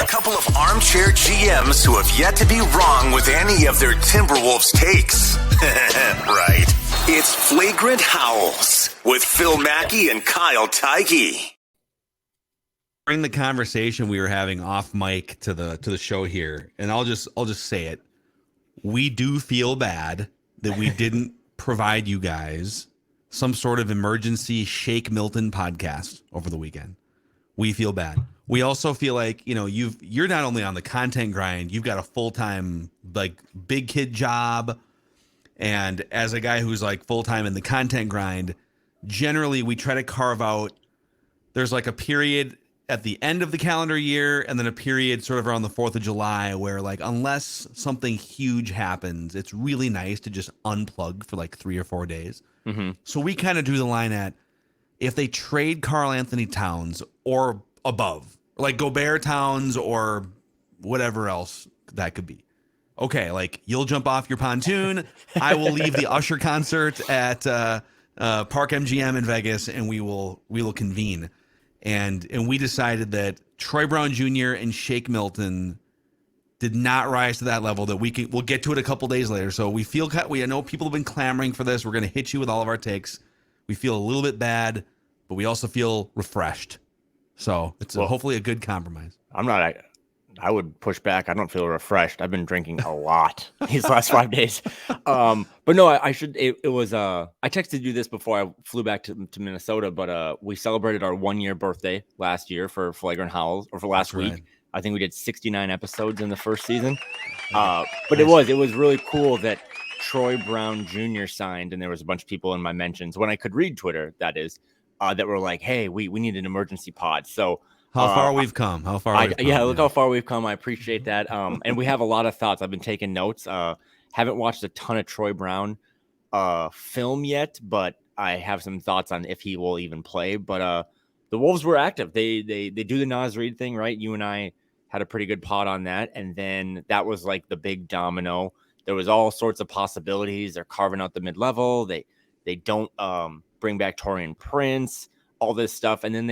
couple of armchair GMs who have yet to be wrong with any of their Timberwolves takes. Right. It's Flagrant Howls with Phil Mackey and Kyle Theige. During the conversation we were having off mic to the show here, and I'll just say it. We do feel bad that we didn't provide you guys some sort of emergency Shake Milton podcast over the weekend. We feel bad. We also feel like, you're not only on the content grind, you've got a full-time big kid job. And as a guy who's full-time in the content grind, generally we try to carve out, there's a period at the end of the calendar year and then a period sort of around the 4th of July where unless something huge happens, it's really nice to just unplug for 3 or 4 days. Mm-hmm. So we kind of drew the line at if they trade Karl Anthony Towns or above, Gobert Towns or whatever else that could be. Okay, you'll jump off your pontoon. I will leave the Usher concert at Park MGM in Vegas, and we will convene. And we decided that Troy Brown Jr. and Shake Milton did not rise to that level. That we'll get to it a couple days later. So I know people have been clamoring for this. We're going to hit you with all of our takes. We feel a little bit bad, but we also feel refreshed. So it's hopefully a good compromise. I would push back. I don't feel refreshed. I've been drinking a lot these last 5 days. But no, I texted you this before I flew back to Minnesota, but we celebrated our 1-year birthday last year for Flagrant Howls, or for last week. Right. I think we did 69 episodes in the first season. But nice. It was really cool that Troy Brown Jr. signed, and there was a bunch of people in my mentions when I could read Twitter, that is, that were like, hey, we need an emergency pod. So how far we've come. Look how far we've come. I appreciate that. And we have a lot of thoughts. I've been taking notes. Haven't watched a ton of Troy Brown film yet, but I have some thoughts on if he will even play. But the Wolves were active. They do the Naz Reid thing, right? You and I had a pretty good pod on that. And then that was the big domino. There was all sorts of possibilities. They're carving out the mid-level. They don't bring back Taurean Prince, all this stuff. And then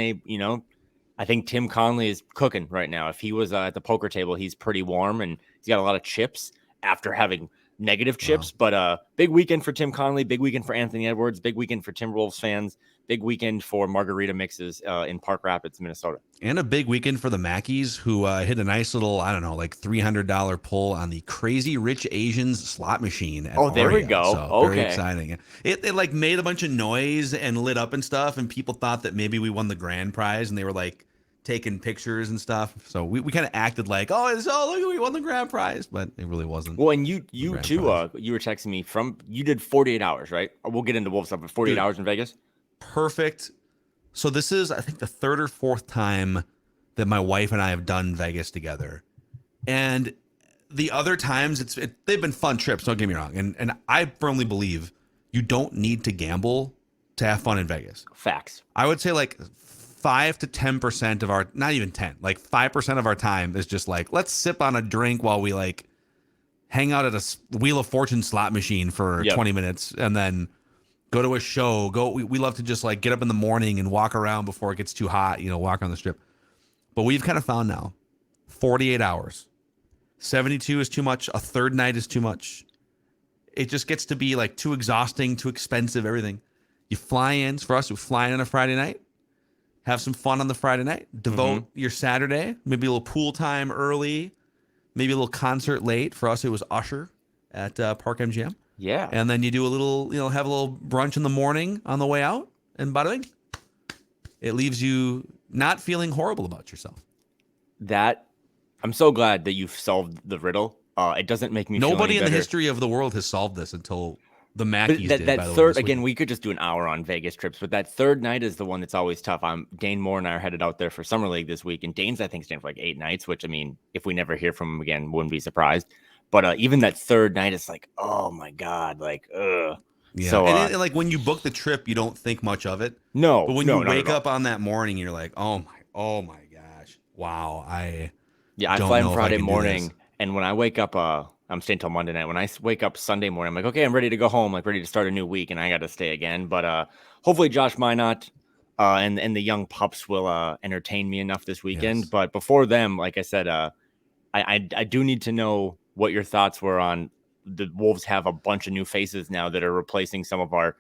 I think Tim Conley is cooking right now. If he was at the poker table, he's pretty warm and he's got a lot of chips after having negative chips. Wow. But big weekend for Tim Conley, big weekend for Anthony Edwards, big weekend for Timberwolves fans, big weekend for margarita mixes in Park Rapids, Minnesota. And a big weekend for the Mackeys, who hit a nice little, $300 pull on the Crazy Rich Asians slot machine. At there we go. So okay. Very exciting. It made a bunch of noise and lit up and stuff, and people thought that maybe we won the grand prize, and they were taking pictures and stuff. So we kind of acted like, look, we won the grand prize, but it really wasn't. Well, and you too, you were texting me you did 48 hours, right? We'll get into Wolves stuff, but 48 hours in Vegas. Perfect. So this is, I think, the third or fourth time that my wife and I have done Vegas together. And the other times they've been fun trips. Don't get me wrong. And I firmly believe you don't need to gamble to have fun in Vegas. Facts. I would say 5 to 10% of our, not even 10, 5% of our time is just let's sip on a drink while we hang out at a Wheel of Fortune slot machine for 20 minutes and then go to a show. We love to just get up in the morning and walk around before it gets too hot, walk on the strip. But we've kind of found now 48 hours, 72 is too much. A third night is too much. It just gets to be too exhausting, too expensive, everything. You fly in, for us, we fly in on a Friday night. Have some fun on the Friday night. Devote your Saturday. Maybe a little pool time early. Maybe a little concert late. For us, it was Usher at Park MGM. Yeah. And then you do a little, have a little brunch in the morning on the way out. And bada bing, it leaves you not feeling horrible about yourself. I'm so glad that you've solved the riddle. It doesn't make me feel any better. Nobody in the history of the world has solved this until the Mackeys did. That third, again, we could just do an hour on Vegas trips, but that third night is the one that's always tough. Dane Moore and I are headed out there for Summer League this week, and Dane's, I think, staying for 8 nights, which, if we never hear from him again, wouldn't be surprised. But even that third night, it's oh my God, ugh. Yeah. So, and when you book the trip, you don't think much of it. No. But when you wake up on that morning, you're like, oh my gosh, wow. I fly in Friday morning, and when I wake up, I'm staying till Monday night. When I wake up Sunday morning, I'm like, okay, I'm ready to go home, ready to start a new week, and I got to stay again. But hopefully Josh Minot and the young pups will entertain me enough this weekend. Yes. But before them, like I said, I do need to know what your thoughts were on the Wolves have a bunch of new faces now that are replacing some of our,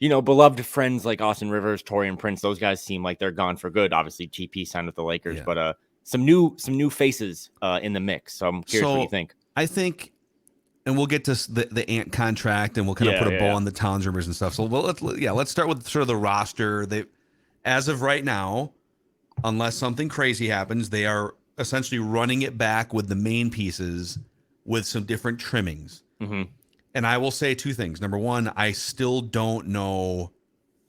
beloved friends like Austin Rivers, Torian Prince. Those guys seem like they're gone for good. Obviously, TP signed with the Lakers, but some new faces in the mix. So I'm curious what you think. I think, and we'll get to the Ant contract, and we'll kind of put a bow on the Towns rumors and stuff. So let's start with sort of the roster. As of right now, unless something crazy happens, they are essentially running it back with the main pieces with some different trimmings. Mm-hmm. And I will say two things. Number one, I still don't know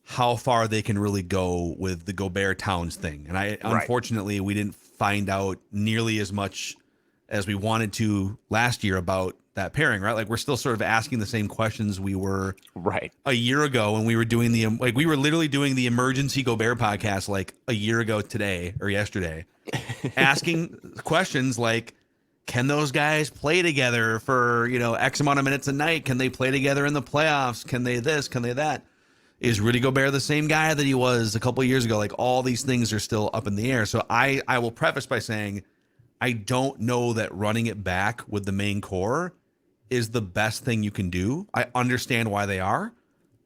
how far they can really go with the Gobert Towns thing. And unfortunately, we didn't find out nearly as much as we wanted to last year about that pairing, right? Like, we're still sort of asking the same questions we were a year ago when we were doing we were literally doing the emergency Gobert podcast like a year ago today or yesterday, asking questions like, can those guys play together for, X amount of minutes a night? Can they play together in the playoffs? Can they this? Can they that? Is Rudy Gobert the same guy that he was a couple of years ago? Like, all these things are still up in the air. So I will preface by saying I don't know that running it back with the main core is the best thing you can do. I understand why they are.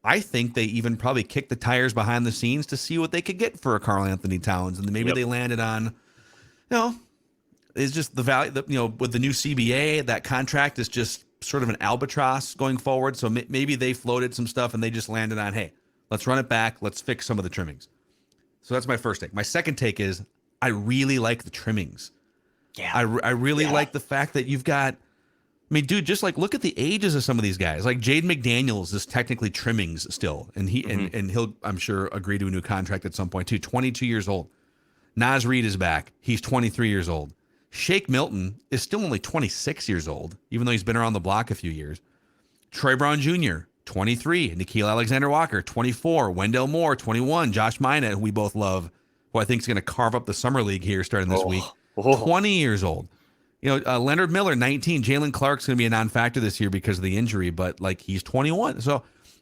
I think they even probably kicked the tires behind the scenes to see what they could get for a Karl Anthony Towns. And maybe they landed on, it's just the value that, with the new CBA, that contract is just sort of an albatross going forward. So maybe they floated some stuff and they just landed on, hey, let's run it back. Let's fix some of the trimmings. So that's my first take. My second take is I really like the trimmings. Yeah. I really like the fact that you've got, dude, just like look at the ages of some of these guys. Like Jaden McDaniels is technically trimmings still. And and he'll, I'm sure, agree to a new contract at some point too. 22 years old. Naz Reid is back. He's 23 years old. Shake Milton is still only 26 years old, even though he's been around the block a few years. Troy Brown Jr., 23. Nickeil Alexander-Walker, 24. Wendell Moore, 21. Josh Minot, who we both love, who I think is going to carve up the summer league here starting this week, 20 years old. Leonard Miller, 19. Jalen Clark's going to be a non-factor this year because of the injury, but he's 21. So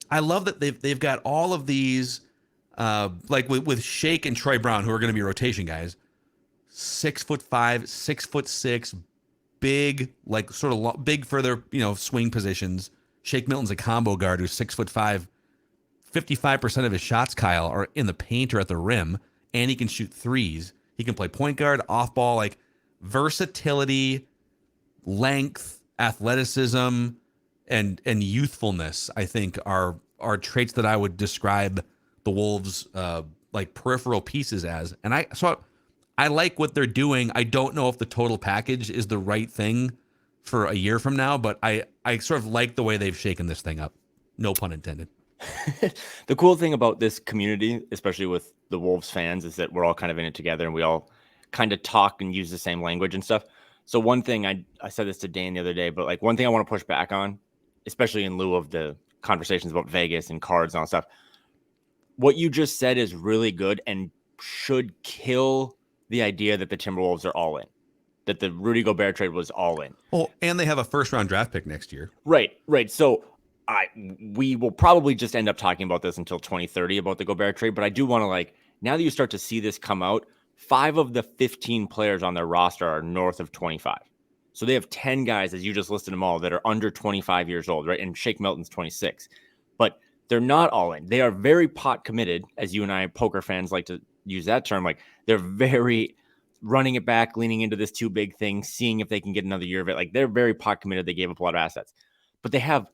I love that they've got all of these, with Shake and Troy Brown, who are going to be rotation guys. 6'5", 6'6", big, big for their swing positions. Shake Milton's a combo guard who's 6'5". 55% of his shots, Kyle, are in the paint or at the rim, and he can shoot threes. He can play point guard, off ball, versatility, length, athleticism, and youthfulness. I think are traits that I would describe the Wolves peripheral pieces as, and I like what they're doing. I don't know if the total package is the right thing for a year from now, but I sort of like the way they've shaken this thing up. No pun intended. The cool thing about this community, especially with the Wolves fans, is that we're all kind of in it together and we all kind of talk and use the same language and stuff. So one thing, I said this to Dan the other day, but one thing I want to push back on, especially in lieu of the conversations about Vegas and cards and all that stuff, what you just said is really good and should kill the idea that the Timberwolves are all in, that the Rudy Gobert trade was all in. Oh, and they have a first-round draft pick next year. Right. So we will probably just end up talking about this until 2030 about the Gobert trade, but I do want to now that you start to see this come out, 5 of the 15 players on their roster are north of 25. So they have 10 guys, as you just listed them all, that are under 25 years old, right? And Shake Milton's 26. But they're not all in. They are very pot committed, as you and I poker fans like to use that term. They're very running it back, leaning into this too big thing, seeing if they can get another year of it. They're very pot committed. They gave up a lot of assets, but they have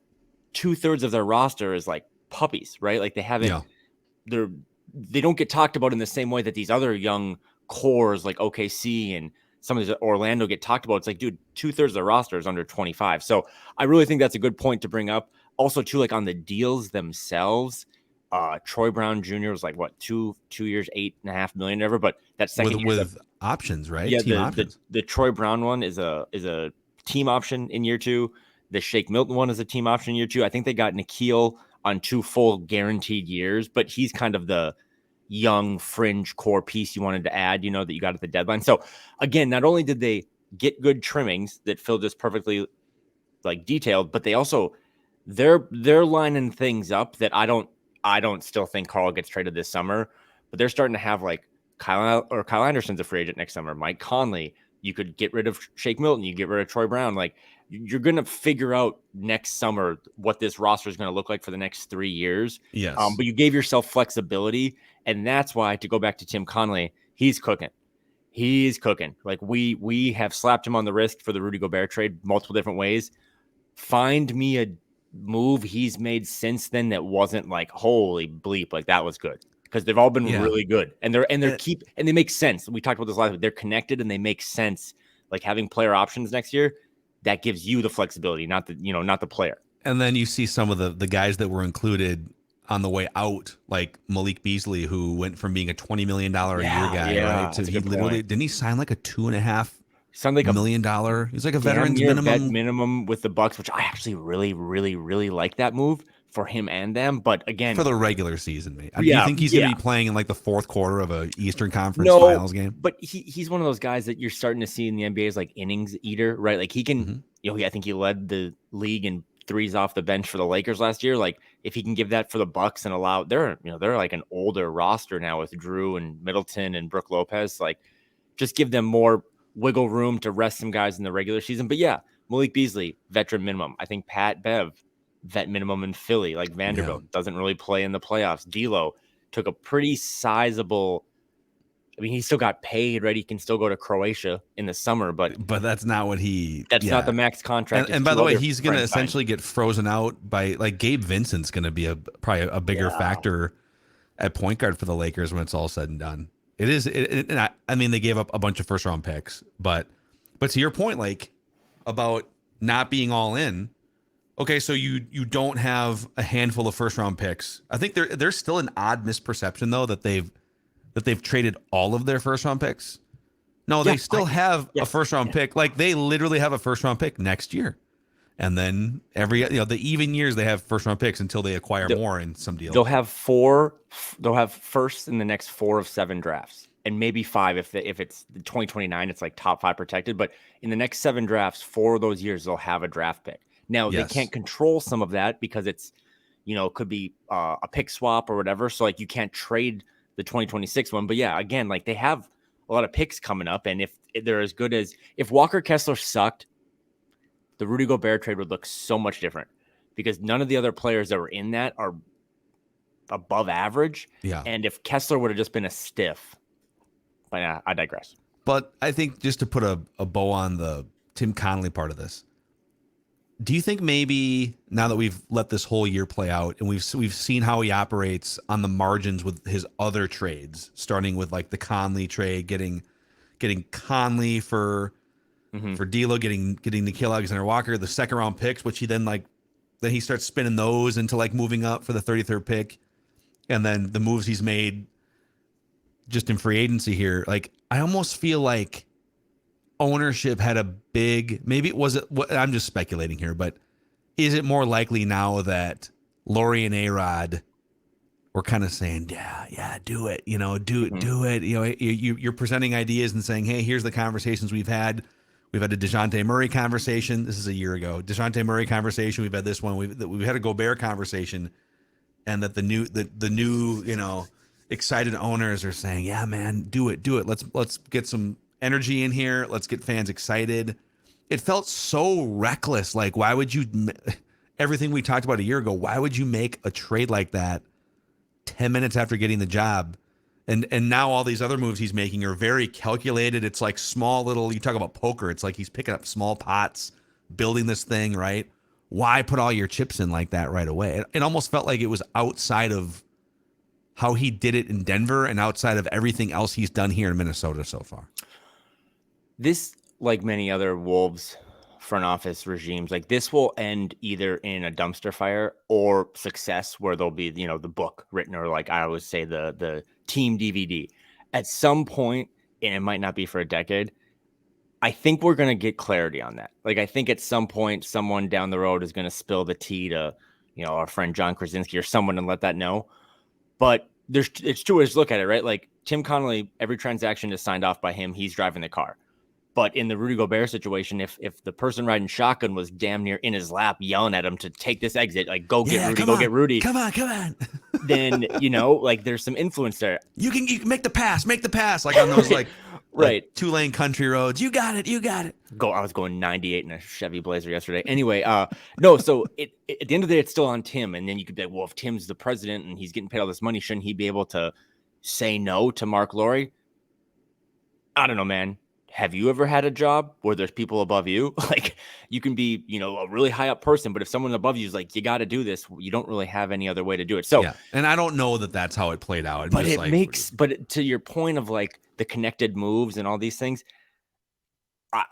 2/3 of their roster is puppies, right? They haven't, they don't get talked about in the same way that these other young cores like OKC and some of these Orlando get talked about. It's dude, 2/3 of the roster is under 25. So I really think that's a good point to bring up. Also too, on the deals themselves, Troy Brown Jr. was 2 years, $8.5 million, ever. But that second with options, right? Yeah, team options. The Troy Brown one is a team option in year 2. The Shake Milton one is a team option in year 2. I think they got Nickeil on 2 full guaranteed years, but he's kind of the young fringe core piece you wanted to add, that you got at the deadline. So again, not only did they get good trimmings that filled this perfectly detailed, but they also they're lining things up that I don't still think Karl gets traded this summer, but they're starting to have like Kyle Anderson's a free agent next summer. Mike Conley, you could get rid of Shake Milton, you get rid of Troy Brown. Like you're going to figure out next summer what this roster is going to look like for the next 3 years. Yes. But you gave yourself flexibility. And that's why, to go back to Tim Conley, he's cooking. He's cooking. Like we have slapped him on the wrist for the Rudy Gobert trade multiple different ways. Find me a move he's made since then that wasn't like, holy bleep, like that was good. Because they've all been really good. And they make sense. We talked about this last week. They're connected and they make sense. Like having player options next year, that gives you the flexibility, not the player. And then you see some of the guys that were included on the way out, like Malik Beasley, who went from being a $20 million a year guy, right? To he literally didn't he sign like a $2.5 million? He's like a veteran's minimum with the Bucks, which I actually really, really, really like that move for him and them. But again, for the regular season, mate. Do you think he's going to be playing in like the fourth quarter of a Eastern Conference Finals game? But he's one of those guys that you're starting to see in the NBA as like innings eater, right? Like he can, I think he led the league in threes off the bench for the Lakers last year. Like if he can give that for the Bucks and allow, they're like an older roster now with Drew and Middleton and Brook Lopez. Like just give them more wiggle room to rest some guys in the regular season. But yeah, Malik Beasley, veteran minimum. I think Pat Bev, vet minimum in Philly, like Vanderbilt doesn't really play in the playoffs. D'Lo took a pretty sizable. I mean, he still got paid, right? He can still go to Croatia in the summer, but that's not what he. That's not the max contract. And by the way, he's going to essentially get frozen out by like Gabe Vincent's going to be probably a bigger factor at point guard for the Lakers when it's all said and done. It is. I mean, they gave up a bunch of first round picks, but to your point, like about not being all in. Okay, so you don't have a handful of first round picks. I think there's still an odd misperception though that they've traded all of their first round picks. No, they still have a first round pick. Like they literally have a first round pick next year. And then the even years they have first round picks until they acquire more in some deals. They'll have first in the next 4 of 7 drafts, and maybe 5 if it's 2029, it's like top 5 protected. But in the next 7 drafts, 4 of those years they'll have a draft pick. Now they can't control some of that because it's, could be a pick swap or whatever. So like you can't trade the 2026 one. But yeah, again, like they have a lot of picks coming up, and if they're as good as if Walker Kessler sucked, the Rudy Gobert trade would look so much different because none of the other players that were in that are above average. Yeah. And if Kessler would have just been a stiff, but yeah, I digress. But I think just to put a bow on the Tim Conley part of this, do you think maybe now that we've let this whole year play out and we've seen how he operates on the margins with his other trades, starting with like the Conley trade, getting Conley for D'Lo, getting Nickeil Alexander-Walker, the second round picks, which he then he starts spinning those into like moving up for the 33rd pick, and then the moves he's made just in free agency here. Like I almost feel like ownership had a big, maybe it wasn't, I'm just speculating here, but is it more likely now that Laurie and A-Rod were kind of saying, yeah, do it, do it. You're presenting ideas and saying, hey, here's the conversations we've had. We've had a DeJounte Murray conversation. This is a year ago. DeJounte Murray conversation. We've had this one. We've had a Gobert conversation, and that the new excited owners are saying, yeah, man, do it. Let's get some energy in here. Let's get fans excited. It felt so reckless. Like, why would you, everything we talked about a year ago, why would you make a trade like that 10 minutes after getting the job? And now all these other moves he's making are very calculated. It's like small little, you talk about poker. It's like he's picking up small pots, building this thing, right? Why put all your chips in like that right away? It almost felt like it was outside of how he did it in Denver and outside of everything else he's done here in Minnesota so far. This, like many other Wolves front office regimes, like this will end either in a dumpster fire or success where there'll be, the book written, or like I always say, the team DVD at some point, and it might not be for a decade. I think we're going to get clarity on that. Like, I think at some point, someone down the road is going to spill the tea to, our friend John Krasinski or someone and let that know. But it's two ways to look at it, right? Like Tim Connolly, every transaction is signed off by him. He's driving the car. But in the Rudy Gobert situation, if the person riding shotgun was damn near in his lap yelling at him to take this exit, like go get Rudy, get Rudy. Come on. Then, like there's some influence there. You can make the pass. Like on those like right. Like 2-lane country roads. You got it. I was going 98 in a Chevy Blazer yesterday. Anyway, no, so at the end of the day, it's still on Tim. And then you could be like, well, if Tim's the president and he's getting paid all this money, shouldn't he be able to say no to Mark Lowry? I don't know, man. Have you ever had a job where there's people above you? Like you can be, a really high up person, but if someone above you is like, you got to do this, you don't really have any other way to do it. So, and I don't know that that's how it played out. But but to your point of like the connected moves and all these things,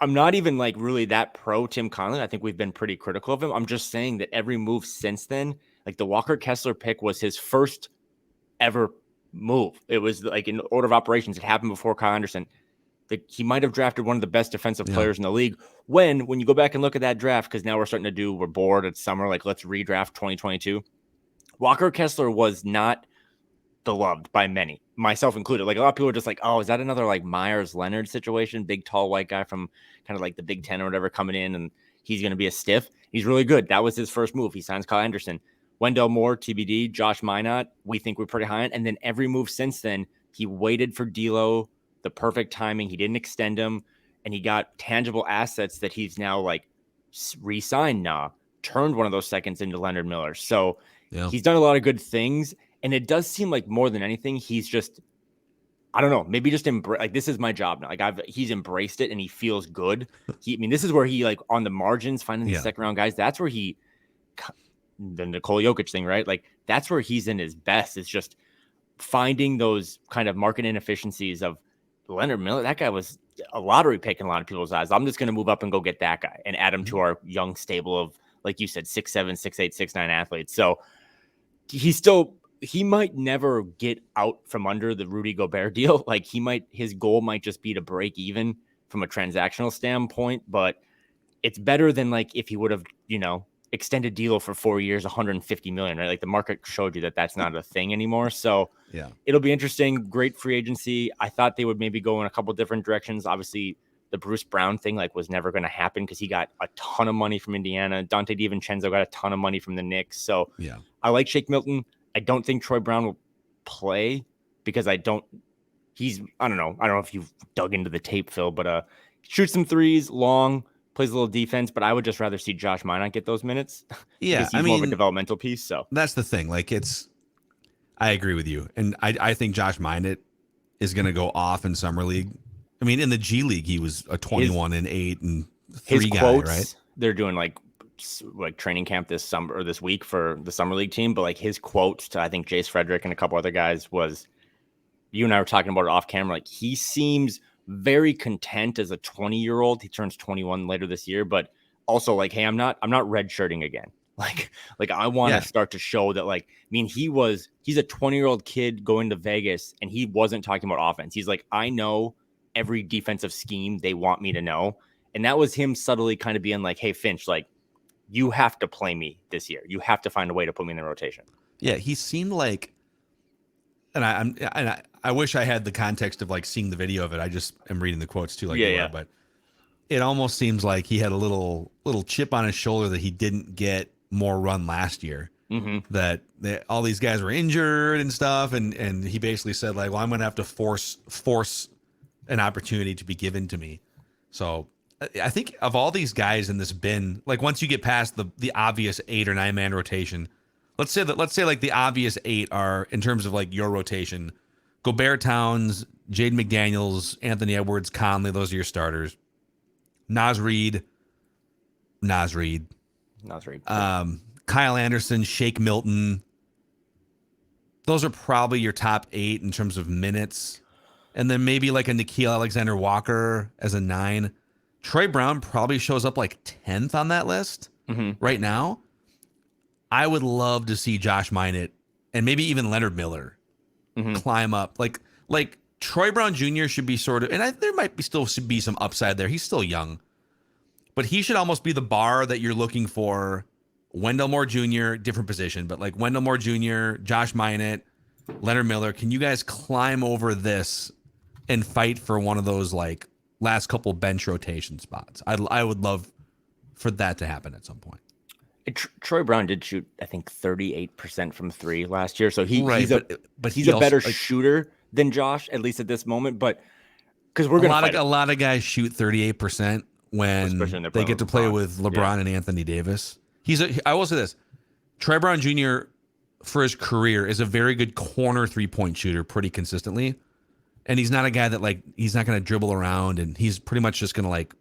I'm not even like really that pro Tim Conley. I think we've been pretty critical of him. I'm just saying that every move since then, like the Walker Kessler pick was his first ever move. It was like in order of operations. It happened before Kyle Anderson. He might have drafted one of the best defensive players in the league. When you go back and look at that draft, because now we're bored. It's summer. Like, let's redraft 2022. Walker Kessler was not beloved by many, myself included. Like a lot of people are just like, oh, is that another like Myers Leonard situation? Big, tall, white guy from kind of like the Big Ten or whatever coming in, and he's going to be a stiff. He's really good. That was his first move. He signs Kyle Anderson. Wendell Moore, TBD, Josh Minot, we think we're pretty high on. And then every move since then, he waited for D'Lo, the perfect timing. He didn't extend him, and he got tangible assets that he's now like re-signed turned one of those seconds into Leonard Miller. So he's done a lot of good things, and it does seem like more than anything, he's just, I don't know, maybe just like this is my job now. Like he's embraced it and he feels good. This is where he like on the margins, finding the second round guys. That's where the Nikola Jokic thing, right? Like that's where he's in his best. It's just finding those kind of market inefficiencies of Leonard Miller. That guy was a lottery pick in a lot of people's eyes. I'm just going to move up and go get that guy and add him to our young stable of, like you said, 6'7", 6'8", 6'9" athletes. So he might never get out from under the Rudy Gobert deal. Like his goal might just be to break even from a transactional standpoint, but it's better than like if he would have, extended D'Lo for 4 years, $150 million, right? Like the market showed you that that's not a thing anymore. So it'll be interesting. Great free agency. I thought they would maybe go in a couple different directions. Obviously the Bruce Brown thing was never going to happen because he got a ton of money from Indiana. Dante DiVincenzo got a ton of money from the Knicks. So I like Shake Milton. I don't think Troy Brown will play because I don't know if you've dug into the tape, Phil, but shoots some threes, long, plays a little defense, but I would just rather see Josh Minot get those minutes. Yeah, he's more of a developmental piece. So that's the thing. Like I agree with you, and I think Josh Minot is going to go off in summer league. I mean, in the G League, he was a 21-8 and 3 guy, quotes, right? They're doing like training camp this summer or this week for the summer league team, but like his quotes to I think Jace Frederick and a couple other guys was, you and I were talking about it off camera. Like he seems very content as a 20-year-old. He turns 21 later this year, but also like, hey, I'm not redshirting again. Like I want to start to show that he's a 20-year-old kid going to Vegas and he wasn't talking about offense. He's like, I know every defensive scheme they want me to know. And that was him subtly kind of being like, hey, Finch, like you have to play me this year. You have to find a way to put me in the rotation. Yeah. He seemed like, and I wish I had the context of like seeing the video of it. I just am reading the quotes too, but it almost seems like he had a little chip on his shoulder that he didn't get more run last year. Mm-hmm. That all these guys were injured and stuff, and he basically said like, well, I'm going to have to force an opportunity to be given to me. So I think of all these guys in this bin, like once you get past the obvious 8 or 9 man rotation, let's say like the obvious 8 are in terms of like your rotation. Gobert, Towns, Jaden McDaniels, Anthony Edwards, Conley, those are your starters. Naz Reid. Kyle Anderson, Shake Milton. Those are probably your top 8 in terms of minutes. And then maybe like a Nickeil Alexander-Walker as a 9. Troy Brown probably shows up like 10th on that list right now. I would love to see Josh Minot and maybe even Leonard Miller climb up. Like Troy Brown Jr. should be sort of, and there might still be some upside there. He's still young, but he should almost be the bar that you're looking for. Wendell Moore Jr., different position, but like Wendell Moore Jr., Josh Minot, Leonard Miller. Can you guys climb over this and fight for one of those like last couple bench rotation spots. I would love for that to happen at some point. Troy Brown did shoot, I think, 38% from three last year. So he's a better also, shooter than Josh, at least at this moment. But because we're a going to a lot of guys shoot 38% when they get to play with LeBron and Anthony Davis. I will say this: Troy Brown Jr. for his career is a very good corner 3-point shooter, pretty consistently. And he's not a guy that he's not going to dribble around, and he's pretty much just going to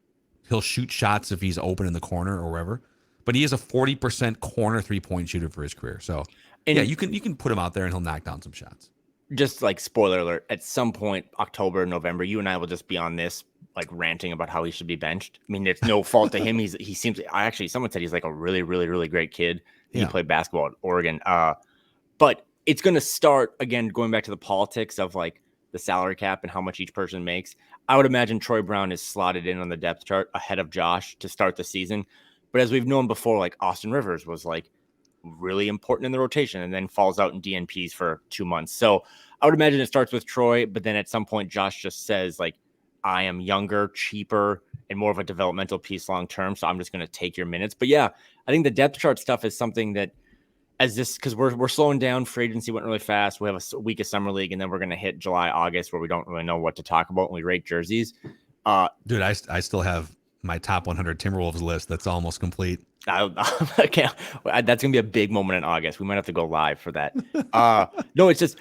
he'll shoot shots if he's open in the corner or wherever. But he is a 40% corner 3-point shooter for his career. So you can put him out there and he'll knock down some shots. Just spoiler alert, at some point, October, November, you and I will just be on this ranting about how he should be benched. I mean, it's no fault to him. He seems, someone said he's a really, really, really great kid. He played basketball at Oregon. But it's going to start, again, going back to the politics of the salary cap and how much each person makes. I would imagine Troy Brown is slotted in on the depth chart ahead of Josh to start the season. But as we've known before, Austin Rivers was really important in the rotation and then falls out in DNPs for 2 months. So I would imagine it starts with Troy, but then at some point Josh just says I am younger, cheaper, and more of a developmental piece long-term. So I'm just going to take your minutes. But yeah, I think the depth chart stuff is something that because we're slowing down. Free agency went really fast. We have a week of summer league, and then we're going to hit July, August, where we don't really know what to talk about when we rate jerseys. Dude, I still have my top 100 Timberwolves list. That's almost complete. I can't. That's going to be a big moment in August. We might have to go live for that. No, it's just,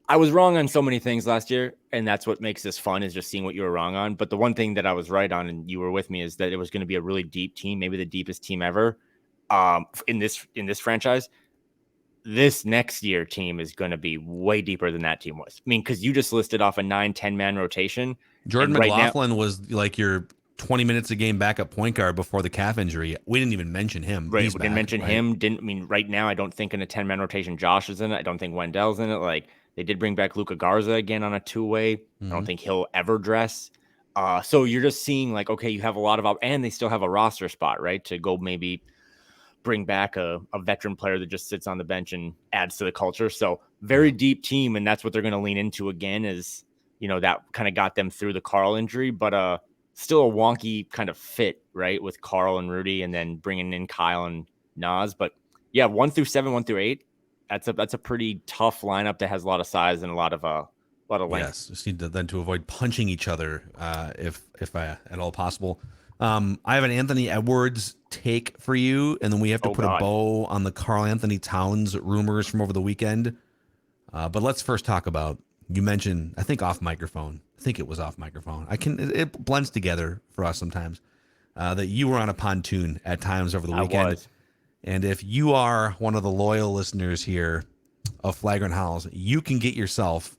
I was wrong on so many things last year, and that's what makes this fun, is just seeing what you were wrong on. But the one thing that I was right on, and you were with me, is that it was going to be a really deep team, maybe the deepest team ever in this franchise. This next year team is going to be way deeper than that team was. I mean, because you just listed off a 9-10 man rotation. Jordan McLaughlin was your 20 minutes a game backup point guard before the calf injury. We didn't even mention him. Right. We didn't mention him. Right now, I don't think in a 10-man rotation, Josh is in it. I don't think Wendell's in it. They did bring back Luka Garza again on a 2-way. I don't think he'll ever dress. So you're just seeing okay, you have a lot of, and they still have a roster spot, right? To go maybe bring back a veteran player that just sits on the bench and adds to the culture. So very deep team. And that's what they're going to lean into again, is, that kind of got them through the Carl injury, but, still a wonky kind of fit, right, with Carl and Rudy, and then bringing in Kyle and Nas. But yeah, 1 through 7, 1 through 8, that's a pretty tough lineup that has a lot of size and a lot of length. Yes, just need to avoid punching each other if at all possible. I have an Anthony Edwards take for you, and then we have to put a bow on the Karl Anthony Towns rumors from over the weekend. But let's first talk about, you mentioned, I think off microphone. I think it was off microphone. It blends together for us sometimes. That you were on a pontoon at times over the weekend. I was. And if you are one of the loyal listeners here of Flagrant Howls, you can get yourself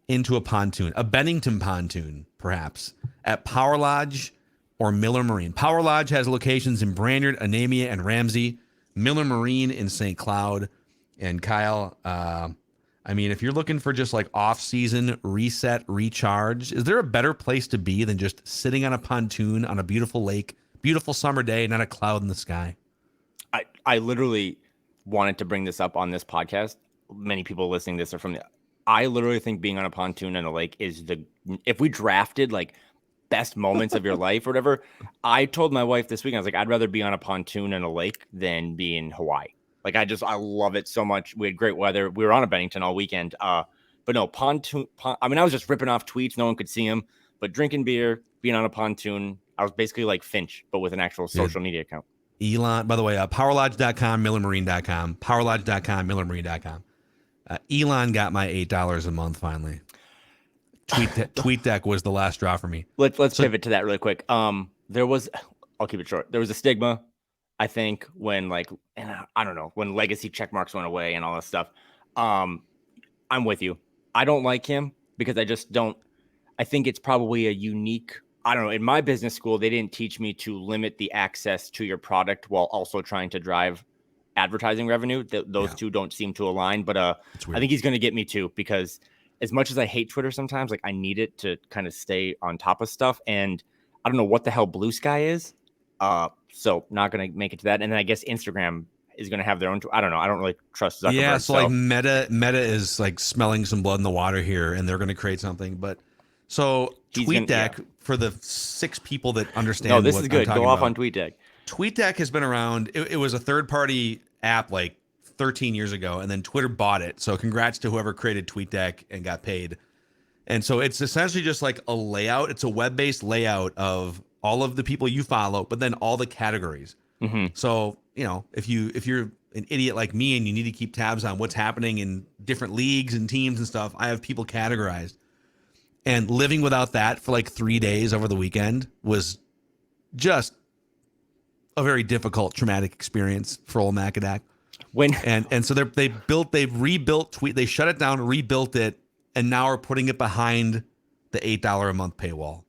into a pontoon, a Bennington pontoon, perhaps, at Power Lodge or Miller Marine. Power Lodge has locations in Brainerd, Anamia, and Ramsey. Miller Marine in St. Cloud. And Kyle, if you're looking for just off-season reset, recharge, is there a better place to be than just sitting on a pontoon on a beautiful lake, beautiful summer day, not a cloud in the sky? I literally wanted to bring this up on this podcast. Many people listening to this are I literally think being on a pontoon in a lake is if we drafted best moments of your life or whatever, I told my wife this week, I was I'd rather be on a pontoon in a lake than be in Hawaii. I love it so much. We had great weather. We were on a Bennington all weekend. But no, pontoon. I was just ripping off tweets. No one could see them. But drinking beer, being on a pontoon, I was basically like Finch, but with an actual social media account. Elon, by the way, powerlodge.com, millermarine.com, powerlodge.com, millermarine.com. Elon got my $8 a month finally. TweetDeck was the last straw for me. Let's pivot to that really quick. I'll keep it short. There was a stigma, I think, when and I don't know, when legacy check marks went away and all that stuff. I'm with you. I don't like him because I think it's probably a unique, I don't know. In my business school, they didn't teach me to limit the access to your product while also trying to drive advertising revenue. Those two don't seem to align, but I think he's going to get me too, because as much as I hate Twitter sometimes, I need it to kind of stay on top of stuff. And I don't know what the hell Blue Sky is. So not going to make it to that. And then I guess Instagram is going to have their own. I don't know. I don't really trust Zuckerberg. Yeah. So Meta is smelling some blood in the water here, and they're going to create something. But so TweetDeck, for the 6 people that understand. No, this what is good. I'm Go off about. on TweetDeck. TweetDeck has been around. It was a third-party app like 13 years ago, and then Twitter bought it. So congrats to whoever created TweetDeck and got paid. And so it's essentially just like a layout. It's a web-based layout of all of the people you follow, but then all the categories. Mm-hmm. So, if you're an idiot like me and you need to keep tabs on what's happening in different leagues and teams and stuff, I have people categorized. And living without that for like 3 days over the weekend was just a very difficult, traumatic experience for old Macadac. And so they rebuilt Tweet. They shut it down, rebuilt it, and now are putting it behind the $8 a month paywall.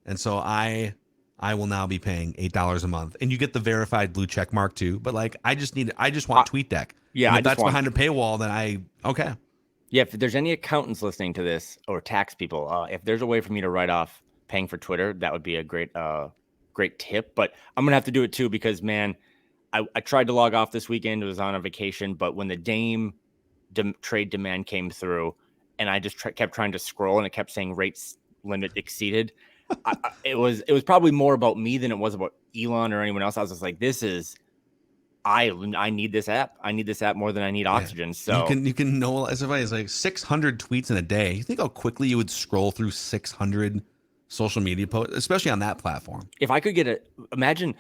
And so I will now be paying $8 a month, and you get the verified blue check mark too. But like, I just want TweetDeck. Yeah, and if that's behind a paywall, then okay. Yeah, if there's any accountants listening to this or tax people, if there's a way for me to write off paying for Twitter, that would be a great tip. But I'm gonna have to do it too because, man, I tried to log off this weekend. It was on a vacation, but when the Dame trade demand came through, and I just kept trying to scroll, and it kept saying rates limit exceeded. It was probably more about me than it was about Elon or anyone else. I was just like, I need this app. I need this app more than I need oxygen. Yeah. So you can know as if it's like 600 tweets in a day. You think how quickly you would scroll through 600 social media posts, especially on that platform? If I could imagine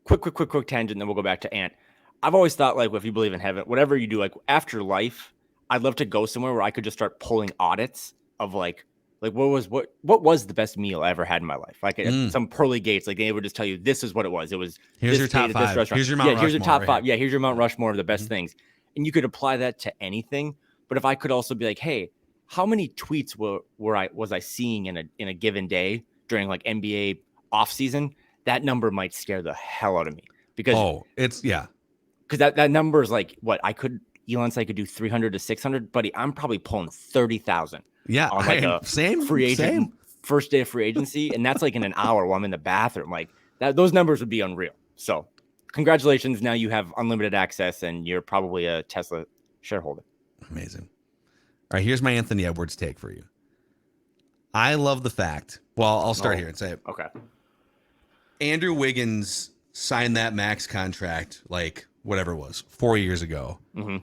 quick tangent, then we'll go back to Ant. I've always thought, like, if you believe in heaven, whatever you do, like after life, I'd love to go somewhere where I could just start pulling audits of like what was the best meal I ever had in my life? Like some pearly gates, like they would just tell you this is what it was. It was here's your top 5. Here's your Mount Rushmore. Here's your top 5. Yeah, here's your Mount Rushmore of the best things. And you could apply that to anything. But if I could also be like, hey, how many tweets was I seeing in a given day during like NBA offseason? That number might scare the hell out of me because that number is like what Elon said I could do 300 to 600, buddy. I'm probably pulling 30,000. Yeah, on like same free agent first day of free agency, and that's like in an hour while I'm in the bathroom. Like those numbers would be unreal. So, congratulations! Now you have unlimited access, and you're probably a Tesla shareholder. Amazing. All right, here's my Anthony Edwards take for you. I love the fact. Well, I'll start here and say, okay. Andrew Wiggins signed that max contract like whatever it was 4 years ago. Mm-hmm.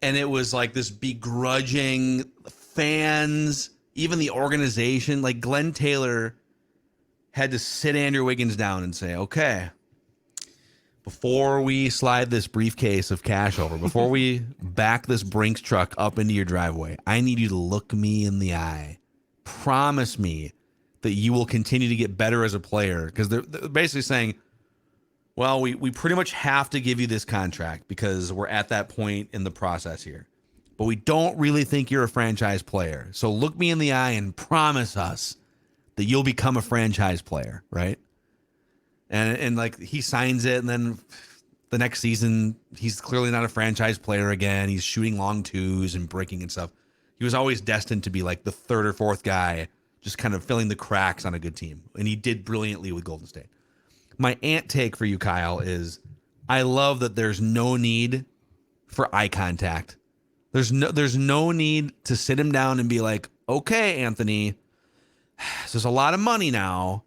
And it was like this begrudging fans, even the organization, like Glenn Taylor had to sit Andrew Wiggins down and say, okay, before we slide this briefcase of cash over, before we back this Brinks truck up into your driveway, I need you to look me in the eye. Promise me that you will continue to get better as a player. Because they're basically saying, well, we pretty much have to give you this contract because we're at that point in the process here. But we don't really think you're a franchise player. So look me in the eye and promise us that you'll become a franchise player, right? And like he signs it, and then the next season, he's clearly not a franchise player again. He's shooting long twos and breaking and stuff. He was always destined to be like the third or fourth guy, just kind of filling the cracks on a good team. And he did brilliantly with Golden State. My Ant take for you, Kyle, is I love that there's no need for eye contact. There's no need to sit him down and be like, okay, Anthony, there's a lot of money now.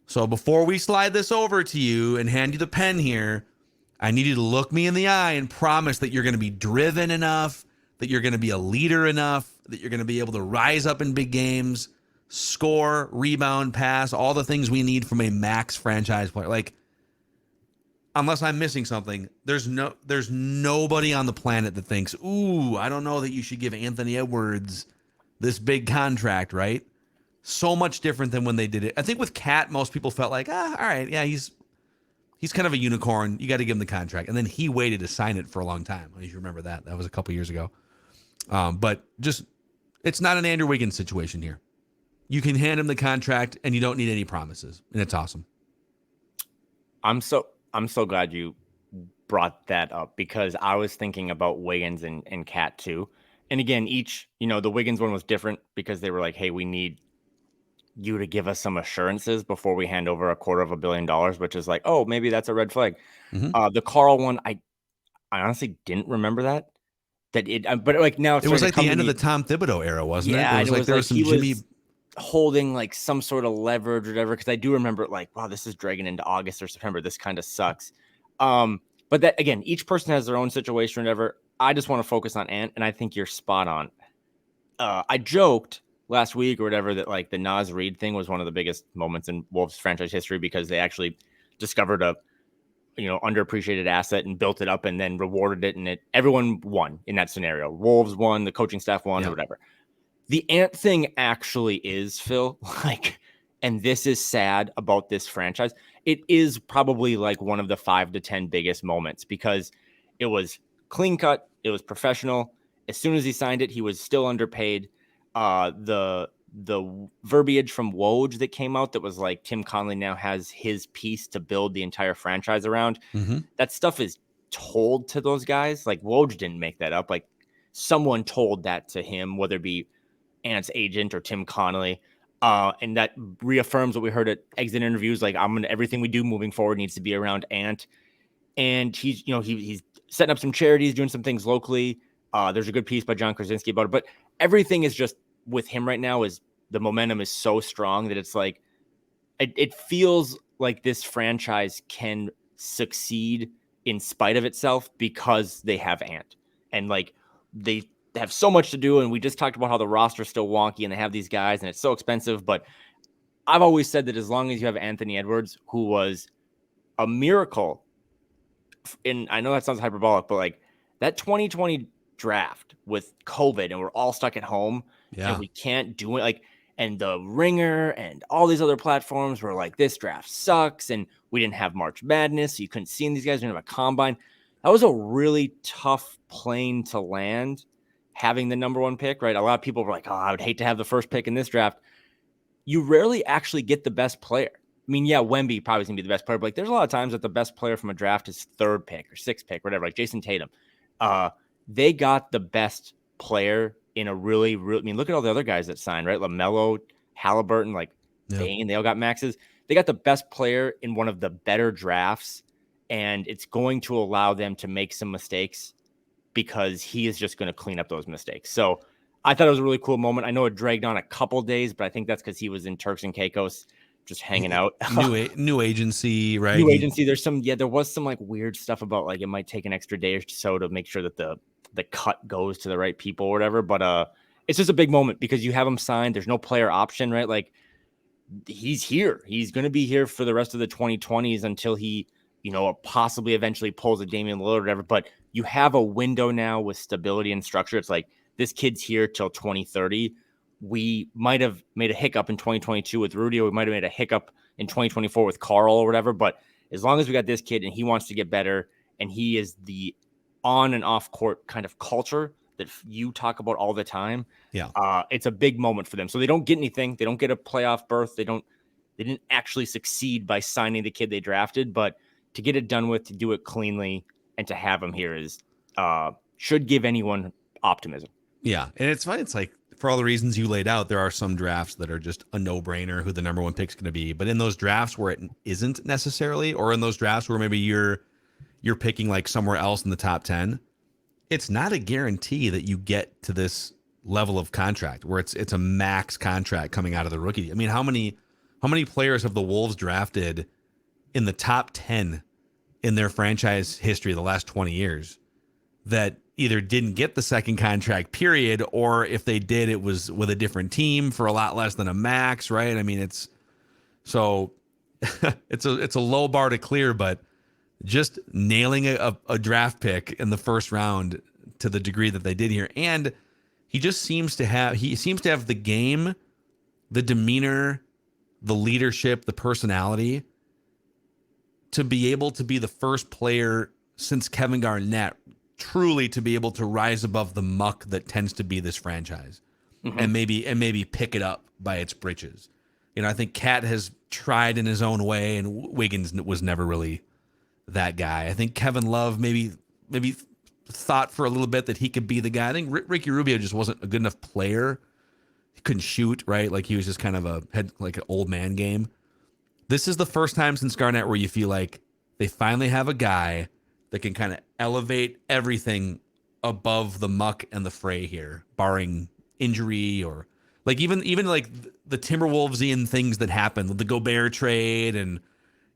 So before we slide this over to you and hand you the pen here, I need you to look me in the eye and promise that you're going to be driven enough, that you're going to be a leader enough, that you're going to be able to rise up in big games, score, rebound, pass, all the things we need from a max franchise player. Like, unless I'm missing something, there's nobody on the planet that thinks, ooh, I don't know that you should give Anthony Edwards this big contract, right? So much different than when they did it. I think with Cat, most people felt like, all right, yeah, he's kind of a unicorn. You got to give him the contract. And then he waited to sign it for a long time. If you remember that. That was a couple years ago. But just, it's not an Andrew Wiggins situation here. You can hand him the contract and you don't need any promises. And it's awesome. I'm so glad you brought that up because I was thinking about Wiggins and Cat too. And again, the Wiggins one was different because they were like, hey, we need you to give us some assurances before we hand over $250 million, which is like, oh, maybe that's a red flag. Mm-hmm. The Carl one, I honestly didn't remember that. But like now it was like the end of the Tom Thibodeau era, wasn't it? It was like there was some Jimmy. holding like some sort of leverage or whatever. Cause I do remember like, wow, this is dragging into August or September. This kind of sucks. But that again, each person has their own situation or whatever. I just want to focus on Ant, and I think you're spot on. I joked last week or whatever that like the Nas Reed thing was one of the biggest moments in Wolves franchise history because they actually discovered a underappreciated asset and built it up and then rewarded it, and everyone won in that scenario. Wolves won, the coaching staff won, or whatever. The Ant thing actually is, Phil, like, and this is sad about this franchise. It is probably like one of the 5 to 10 biggest moments because it was clean cut, it was professional. As soon as he signed it, he was still underpaid. The verbiage from Woj that came out that was like Tim Conley now has his piece to build the entire franchise around. Mm-hmm. That stuff is told to those guys. Like Woj didn't make that up. Like someone told that to him, whether it be Ant's agent or Tim Conley. And that reaffirms what we heard at exit interviews. Like everything we do moving forward needs to be around Ant. And he's setting up some charities, doing some things locally. There's a good piece by John Krasinski about it, but everything is just with him right now is the momentum is so strong that it's like, it feels like this franchise can succeed in spite of itself because they have Ant, and like they have so much to do. And we just talked about how the roster is still wonky and they have these guys and it's so expensive. But I've always said that as long as you have Anthony Edwards, who was a miracle, and I know that sounds hyperbolic, but like that 2020 draft with COVID and we're all stuck at home and we can't do it. Like, and the Ringer and all these other platforms were like, this draft sucks. And we didn't have March Madness. So you couldn't see these guys. We didn't have a combine. That was a really tough plane to land, having the number 1 pick, right? A lot of people were like, oh, I would hate to have the first pick in this draft. You rarely actually get the best player. I mean, yeah, Wemby probably is going to be the best player, but like, there's a lot of times that the best player from a draft is 3rd pick or 6th pick, whatever, like Jason Tatum. They got the best player in a really, I mean, look at all the other guys that signed, right? LaMelo, Halliburton, like Bane, they all got maxes. They got the best player in one of the better drafts, and it's going to allow them to make some mistakes because he is just going to clean up those mistakes. So I thought it was a really cool moment. I know it dragged on a couple days, but I think that's because he was in Turks and Caicos just hanging out. New agency, right? New agency. There was some like weird stuff about like it might take an extra day or so to make sure that the cut goes to the right people or whatever. But it's just a big moment because you have him signed. There's no player option, right? Like he's here. He's going to be here for the rest of the 2020s until he, possibly eventually pulls a Damian Lillard or whatever. But you have a window now with stability and structure. It's like this kid's here till 2030. We might have made a hiccup in 2022 with Rudy, or we might have made a hiccup in 2024 with Carl or whatever. But as long as we got this kid and he wants to get better and he is the on and off court kind of culture that you talk about all the time. Yeah. It's a big moment for them. So they don't get anything. They don't get a playoff berth. They didn't actually succeed by signing the kid they drafted, but to get it done with, to do it cleanly, and to have him here is should give anyone optimism. Yeah. And it's fun. It's like, for all the reasons you laid out, there are some drafts that are just a no-brainer who the number 1 pick is going to be. But in those drafts where it isn't necessarily, or in those drafts where maybe you're picking like somewhere else in the top 10, it's not a guarantee that you get to this level of contract where it's a max contract coming out of the rookie. I mean, how many players have the Wolves drafted in the top 10 in their franchise history the last 20 years that either didn't get the second contract period, or if they did, it was with a different team for a lot less than a max, right? I mean, it's a low bar to clear, but just nailing a draft pick in the first round to the degree that they did here. And he seems to have the game, the demeanor, the leadership, the personality to be able to be the first player since Kevin Garnett truly to be able to rise above the muck that tends to be this franchise, and maybe pick it up by its britches. I think Cat has tried in his own way, and Wiggins was never really that guy. I think Kevin Love maybe thought for a little bit that he could be the guy. I think Ricky Rubio just wasn't a good enough player. He couldn't shoot, right? Like he was just kind of had like an old man game. This is the first time since Garnett where you feel like they finally have a guy that can kind of elevate everything above the muck and the fray here, barring injury or Like even like the Timberwolvesian things that happened with the Gobert trade and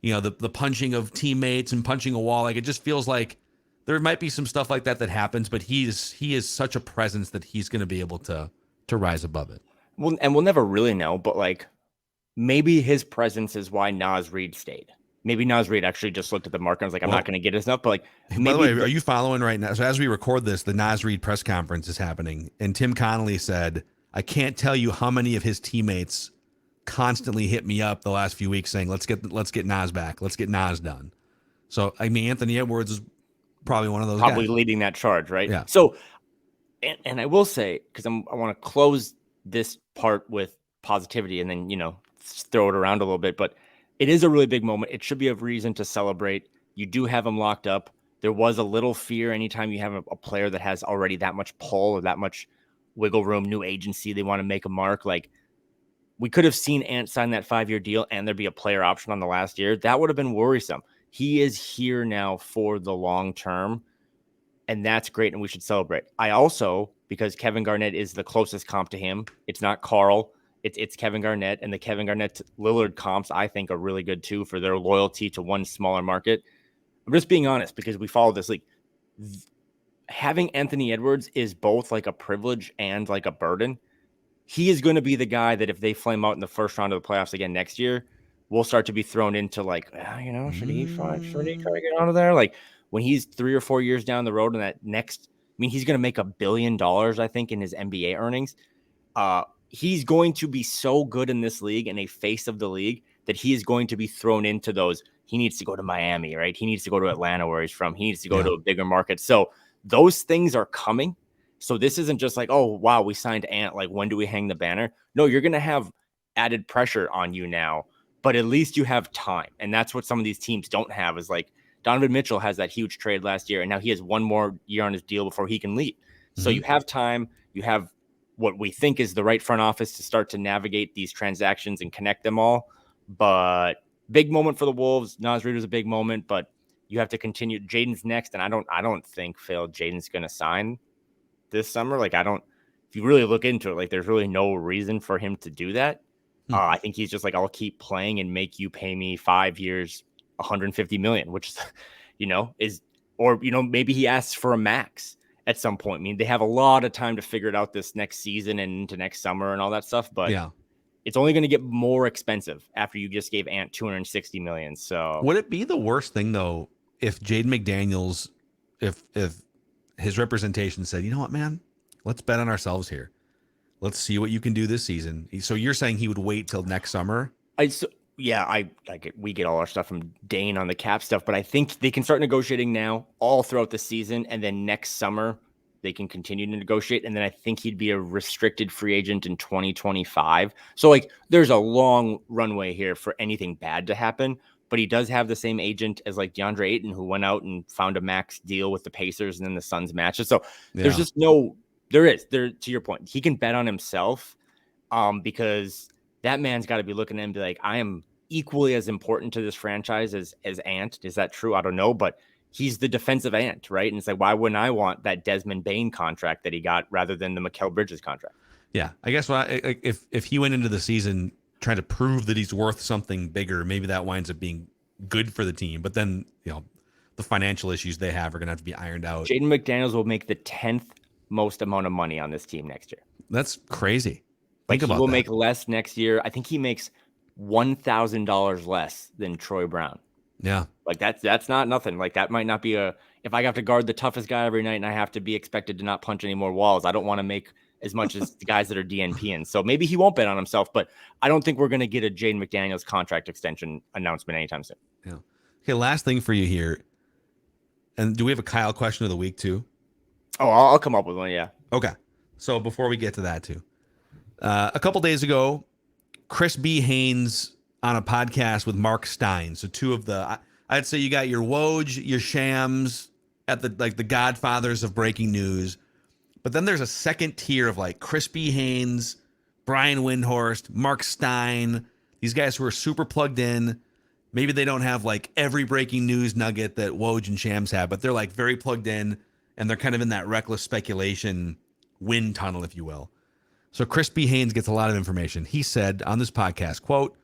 the punching of teammates and punching a wall. Like it just feels like there might be some stuff like that happens, but he is such a presence that he's going to be able to rise above it. Well, and we'll never really know, but like maybe his presence is why Naz Reid stayed. Maybe Naz Reid actually just looked at the market and was like, I'm not going to get his enough. But like, by the way, are you following right now? So as we record this, the Naz Reid press conference is happening, and Tim Conley said, I can't tell you how many of his teammates constantly hit me up the last few weeks saying, let's get Naz back. Let's get Naz done. So, I mean, Anthony Edwards is probably one of those guys. Leading that charge, right? Yeah. So, and I will say, because I want to close this part with positivity and then, throw it around a little bit, but it is a really big moment. It should be a reason to celebrate. You do have him locked up. There was a little fear anytime you have a player that has already that much pull or that much wiggle room, new agency, they want to make a mark. Like, we could have seen Ant sign that 5-year deal and there'd be a player option on the last year. That would have been worrisome. He is here now for the long term, and that's great, and we should celebrate. I also, because Kevin Garnett is the closest comp to him, it's not Carl, it's Kevin Garnett, and the Kevin Garnett Lillard comps I think are really good too for their loyalty to one smaller market. I'm just being honest because we follow this league. Having Anthony Edwards is both like a privilege and like a burden. He is going to be the guy that if they flame out in the first round of the playoffs again next year, we'll start to be thrown into like, should he try to get out of there? Like when he's 3 or 4 years down the road and he's going to make $1 billion, I think, in his NBA earnings. He's going to be so good in this league and a face of the league that he is going to be thrown into those. He needs to go to Miami, right? He needs to go to Atlanta where he's from. He needs to go to a bigger market. So those things are coming. So this isn't just like, oh, wow, we signed Ant. Like, when do we hang the banner? No, you're going to have added pressure on you now, but at least you have time. And that's what some of these teams don't have is like Donovan Mitchell has that huge trade last year, and now he has one more year on his deal before he can leave. So you have time. You have what we think is the right front office to start to navigate these transactions and connect them all. But big moment for the Wolves. Naz Reid was a big moment, but you have to continue. Jaden's next, and I don't think, Phil, Jaden's going to sign this summer. Like, if you really look into it, like, there's really no reason for him to do that. I think he's just like, I'll keep playing and make you pay me 5 years, $150 million, which is, maybe he asks for a max at some point. I mean, they have a lot of time to figure it out this next season and into next summer and all that stuff, but it's only going to get more expensive after you just gave Ant $260 million. So would it be the worst thing though, if Jaden McDaniels, if his representation said, you know what, man, let's bet on ourselves here. Let's see what you can do this season. So you're saying he would wait till next summer? We get all our stuff from Dane on the cap stuff, but I think they can start negotiating now all throughout the season. And then next summer they can continue to negotiate. And then I think he'd be a restricted free agent in 2025. So like there's a long runway here for anything bad to happen, but he does have the same agent as like DeAndre Ayton, who went out and found a max deal with the Pacers and then the Suns matches. So there's just to your point, he can bet on himself because that man's got to be looking at him and be like, I am equally as important to this franchise as Ant. Is that true? I don't know, but he's the defensive Ant, right? And it's like, why wouldn't I want that Desmond Bane contract that he got rather than the Mikal Bridges contract? Yeah, I guess if he went into the season trying to prove that he's worth something bigger, maybe that winds up being good for the team. But then, the financial issues they have are going to have to be ironed out. Jaden McDaniels will make the 10th most amount of money on this team next year. That's crazy. Like, he will make less next year. I think he makes $1,000 less than Troy Brown. Yeah. Like that's not nothing. Like that might not be if I have to guard the toughest guy every night and I have to be expected to not punch any more walls, I don't want to make as much as the guys that are DNPing. So maybe he won't bet on himself, but I don't think we're going to get a Jaden McDaniels contract extension announcement anytime soon. Yeah. Okay. Last thing for you here. And do we have a Kyle question of the week too? Oh, I'll come up with one. Yeah. Okay. So before we get to that too, a couple days ago, Chris B. Haynes on a podcast with Mark Stein. So two of I'd say you got your Woj, your Shams at the godfathers of breaking news. But then there's a second tier of like Chris B. Haynes, Brian Windhorst, Mark Stein, these guys who are super plugged in. Maybe they don't have like every breaking news nugget that Woj and Shams have, but they're like very plugged in and they're kind of in that reckless speculation wind tunnel, if you will. So Crispy Haynes gets a lot of information. He said on this podcast, quote,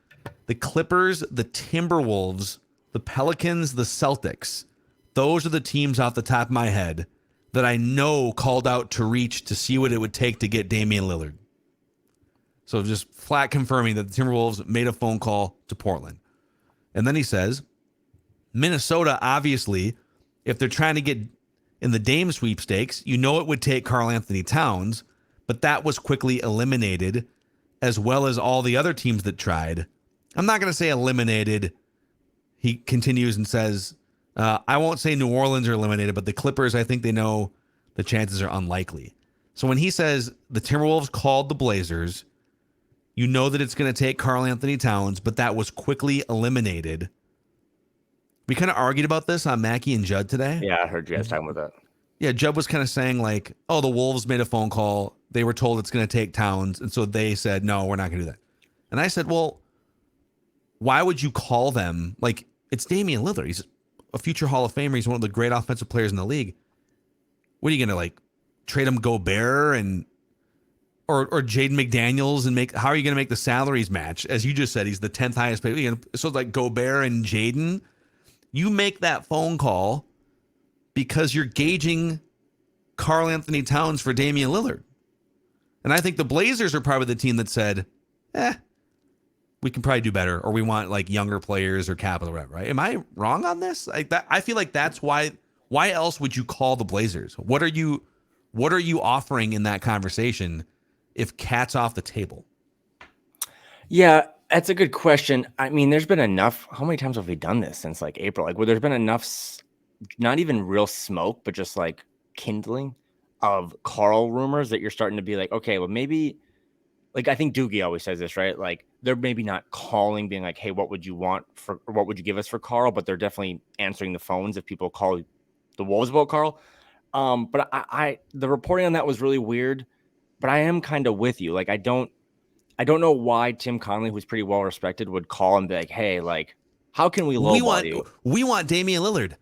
the Clippers, the Timberwolves, the Pelicans, the Celtics, those are the teams off the top of my head that I know called out to reach to see what it would take to get Damian Lillard. So just flat confirming that the Timberwolves made a phone call to Portland. And then he says, Minnesota, obviously, if they're trying to get in the Dame sweepstakes, you know it would take Karl Anthony Towns, but that was quickly eliminated, as well as all the other teams that tried. I'm not going to say eliminated. He continues and says, I won't say New Orleans are eliminated, but the Clippers, I think they know the chances are unlikely. So when he says the Timberwolves called the Blazers, you know that it's going to take Karl Anthony Towns, but that was quickly eliminated. We kind of argued about this on Mackey and Judd today. Yeah, I heard you guys talking about that. Yeah, Judd was kind of saying like, oh, the Wolves made a phone call. They were told it's going to take Towns. And so they said, no, we're not going to do that. And I said, well, why would you call them? Like, it's Damian Lillard. He's a future Hall of Famer. He's one of the great offensive players in the league. What are you going to like trade him Gobert and or Jaden McDaniels and how are you going to make the salaries match? As you just said, he's the 10th highest paid. So it's like Gobert and Jaden. You make that phone call because you're gauging Karl Anthony Towns for Damian Lillard. And I think the Blazers are probably the team that said, we can probably do better, or we want like younger players or capital, right? Am I wrong on this? Like that, I feel like that's why else would you call the Blazers? What are you offering in that conversation if Cat's off the table? Yeah, that's a good question. I mean, there's been enough. How many times have we done this since like April? Like, where there's been enough, not even real smoke, but just like kindling of Karl rumors that you're starting to be like, okay, well, maybe, like, I think Doogie always says this, right? Like, they're maybe not calling, being like, hey, what would you want for, or what would you give us for Karl? But they're definitely answering the phones if people call the Wolves about Karl. But I the reporting on that was really weird, but I am kind of with you. Like, I don't know why Tim Conley, who's pretty well respected, would call and be like, hey, like, how can we lowball you? We want Damian Lillard.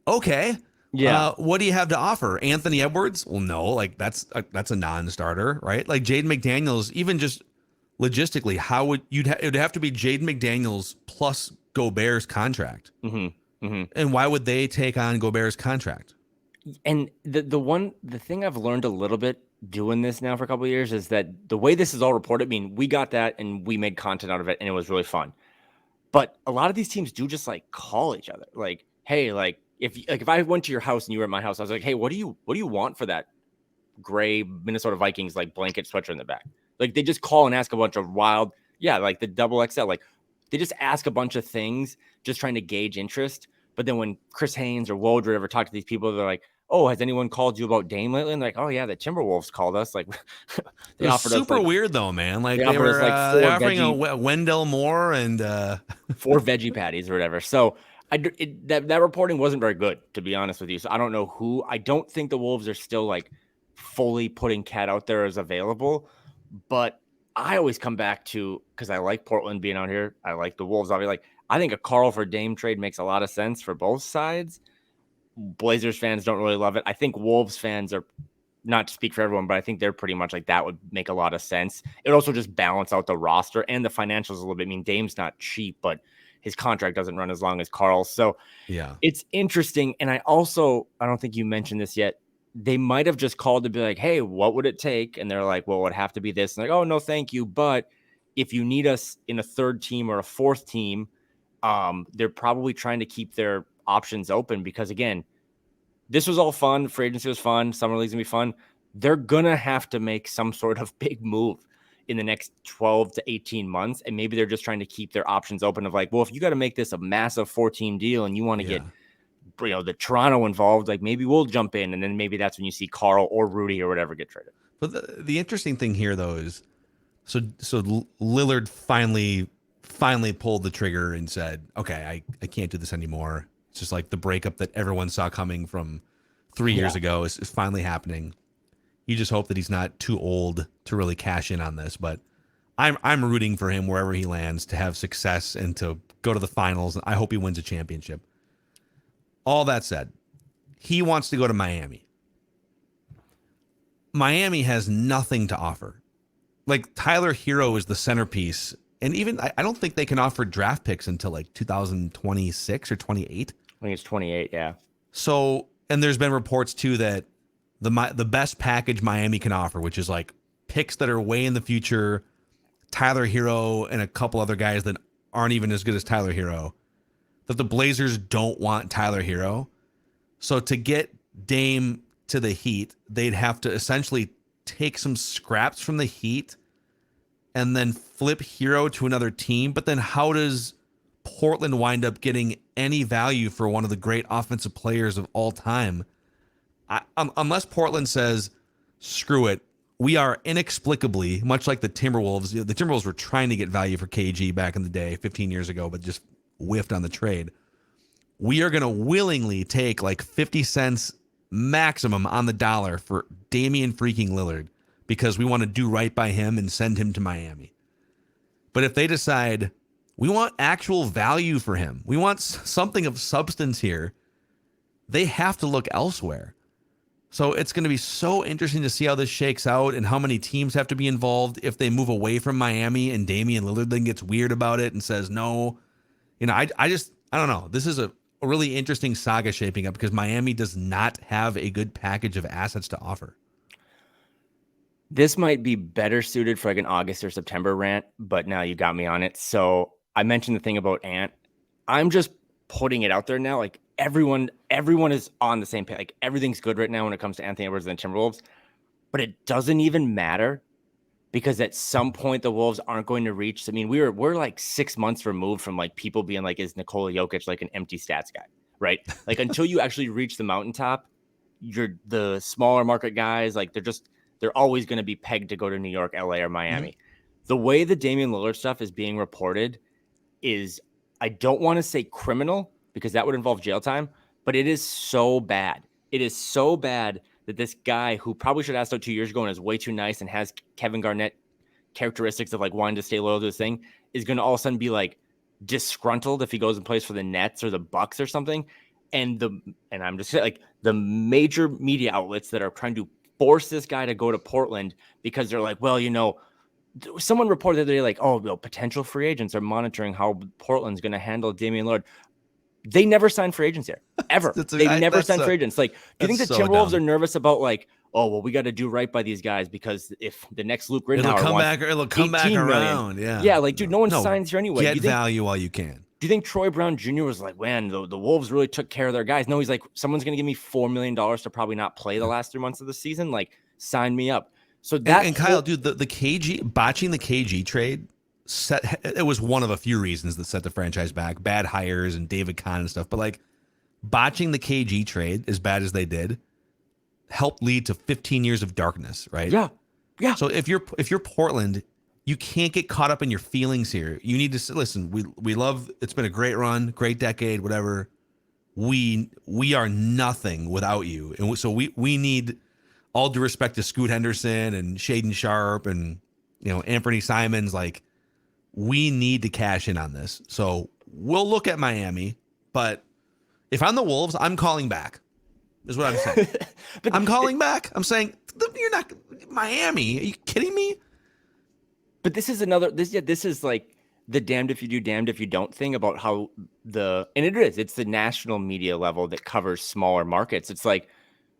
Okay. Yeah. What do you have to offer? Anthony Edwards? Well, no, like that's a non-starter, right? Like Jaden McDaniels, even just logistically, how would it would have to be Jaden McDaniels plus Gobert's contract. Mm-hmm. Mm-hmm. And why would they take on Gobert's contract? And the thing I've learned a little bit doing this now for a couple of years is that the way this is all reported, I mean, we got that and we made content out of it and it was really fun. But a lot of these teams do just like call each other. Like, hey, like if I went to your house and you were at my house, I was like, hey, what do you want for that gray Minnesota Vikings like blanket sweatshirt in the back? Like they just call and ask a bunch of wild, like the double XL, like they just ask a bunch of things, just trying to gauge interest. But then when Chris Haynes or Woj ever talk to these people, they're like, oh, has anyone called you about Dame lately? And they're like, oh yeah, the Timberwolves called us. Like they offered super us like, weird though, man. Like they were like four offering a Wendell Moore and 4 veggie patties or whatever. So that reporting wasn't very good, to be honest with you. So I don't know who. I don't think the Wolves are still like fully putting Cat out there as available. But I always come back to, because I like Portland being out here. I like the Wolves. Obviously, like I think a Karl for Dame trade makes a lot of sense for both sides. Blazers fans don't really love it. I think Wolves fans are, not to speak for everyone, but I think they're pretty much like that would make a lot of sense. It would also just balance out the roster and the financials a little bit. I mean, Dame's not cheap, but his contract doesn't run as long as Karl's. So yeah, it's interesting. And I don't think you mentioned this yet. They might have just called to be like, hey, what would it take? And they're like, well, it would have to be this. And like, oh, no, thank you. But if you need us in a third team or a fourth team, they're probably trying to keep their options open because, again, this was all fun. Free agency was fun. Summer league's going to be fun. They're going to have to make some sort of big move in the next 12 to 18 months. And maybe they're just trying to keep their options open of like, well, if you got to make this a massive 4-team deal and you want to get the Toronto involved, like maybe we'll jump in. And then maybe that's when you see Karl or Rudy or whatever get traded. But the interesting thing here, though, is so Lillard finally pulled the trigger and said, okay, I can't do this anymore. It's just like the breakup that everyone saw coming from 3 years ago is finally happening. You just hope that he's not too old to really cash in on this, but I'm rooting for him wherever he lands to have success and to go to the finals. I hope he wins a championship. All that said, he wants to go to Miami. Miami has nothing to offer. like Tyler Hero is the centerpiece. And even I don't think they can offer draft picks until like 2026 or 28. I think it's 28. Yeah. So, and there's been reports too that the best package Miami can offer, which is like picks that are way in the future, Tyler Hero and a couple other guys that aren't even as good as Tyler Hero, that the Blazers don't want Tyler Hero. So to get Dame to the Heat, they'd have to essentially take some scraps from the Heat and then flip Hero to another team. But then how does Portland wind up getting any value for one of the great offensive players of all time? Unless Portland says, screw it, we are inexplicably, much like the Timberwolves. The Timberwolves were trying to get value for KG back in the day, 15 years ago, but just whiffed on the trade. We are going to willingly take like 50 cents maximum on the dollar for Damian freaking Lillard because we want to do right by him and send him to Miami. But if they decide we want actual value for him, we want something of substance here, they have to look elsewhere. So it's going to be so interesting to see how this shakes out and how many teams have to be involved if they move away from Miami and Damian Lillard then gets weird about it and says no. You know, I don't know. This is a really interesting saga shaping up because Miami does not have a good package of assets to offer. This might be better suited for like an August or September rant, but now you got me on it. So I mentioned the thing about Ant. I'm just putting it out there now. Like everyone is on the same page. Like everything's good right now when it comes to Anthony Edwards and the Timberwolves, but it doesn't even matter because at some point the Wolves aren't going to reach. I mean, we're like 6 months removed from like people being like, is Nikola Jokic like an empty stats guy, right? Like until you actually reach the mountaintop, you're the smaller market guys. Like they're always going to be pegged to go to New York, LA, or Miami. Mm-hmm. The way the Damian Lillard stuff is being reported is, I don't want to say criminal because that would involve jail time, but it is so bad. It is so bad that this guy who probably should have asked out 2 years ago and is way too nice and has Kevin Garnett characteristics of like wanting to stay loyal to this thing is going to all of a sudden be like disgruntled if he goes and plays for the Nets or the Bucks or something. And I'm just saying, like, the major media outlets that are trying to force this guy to go to Portland because they're like, well, you know, someone reported the other day, like, oh, well, potential free agents are monitoring how Portland's going to handle Damian Lillard. They never sign free agents here, ever. They never sign free agents. Like, do you think the Timberwolves are nervous about like, oh, well, we got to do right by these guys because if the next Luke Rittenauer it'll come back around. Million, yeah, like, dude, no one signs here anyway. Get value while you can. Do you think Troy Brown Jr. was like, man, the Wolves really took care of their guys? No, he's like, someone's going to give me $4 million to probably not play the last 3 months of the season. Like, sign me up. So that and Kyle, dude, the KG botching the KG trade it was one of a few reasons that set the franchise back. Bad hires and David Kahn and stuff, but like botching the KG trade as bad as they did helped lead to 15 years of darkness, right? Yeah. So if you're Portland, you can't get caught up in your feelings here. You need to listen. We love. It's been a great run, great decade, whatever. We are nothing without you, and so we need. All due respect to Scoot Henderson and Shaden Sharp and, you know, Anthony Simons, like, we need to cash in on this. So we'll look at Miami, but if I'm the Wolves, I'm calling back, is what I'm saying. I'm calling back. I'm saying, you're not Miami. Are you kidding me? But this is this is like the damned if you do, damned if you don't thing about how it's the national media level that covers smaller markets. It's like,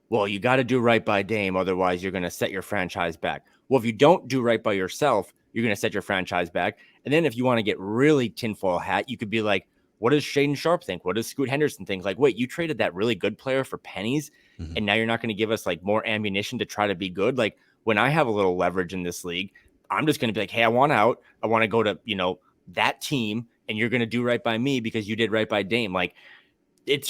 well, you got to do right by Dame, otherwise you're going to set your franchise back. Well, if you don't do right by yourself, you're going to set your franchise back. And then if you want to get really tinfoil hat, you could be like, what does Shaden Sharp think? What does Scoot Henderson think? Like, wait, you traded that really good player for pennies, and now you're not going to give us like more ammunition to try to be good? Like, when I have a little leverage in this league, I'm just going to be like, hey, I want out. I want to go to, you know, that team, and you're going to do right by me because you did right by Dame. Like, it's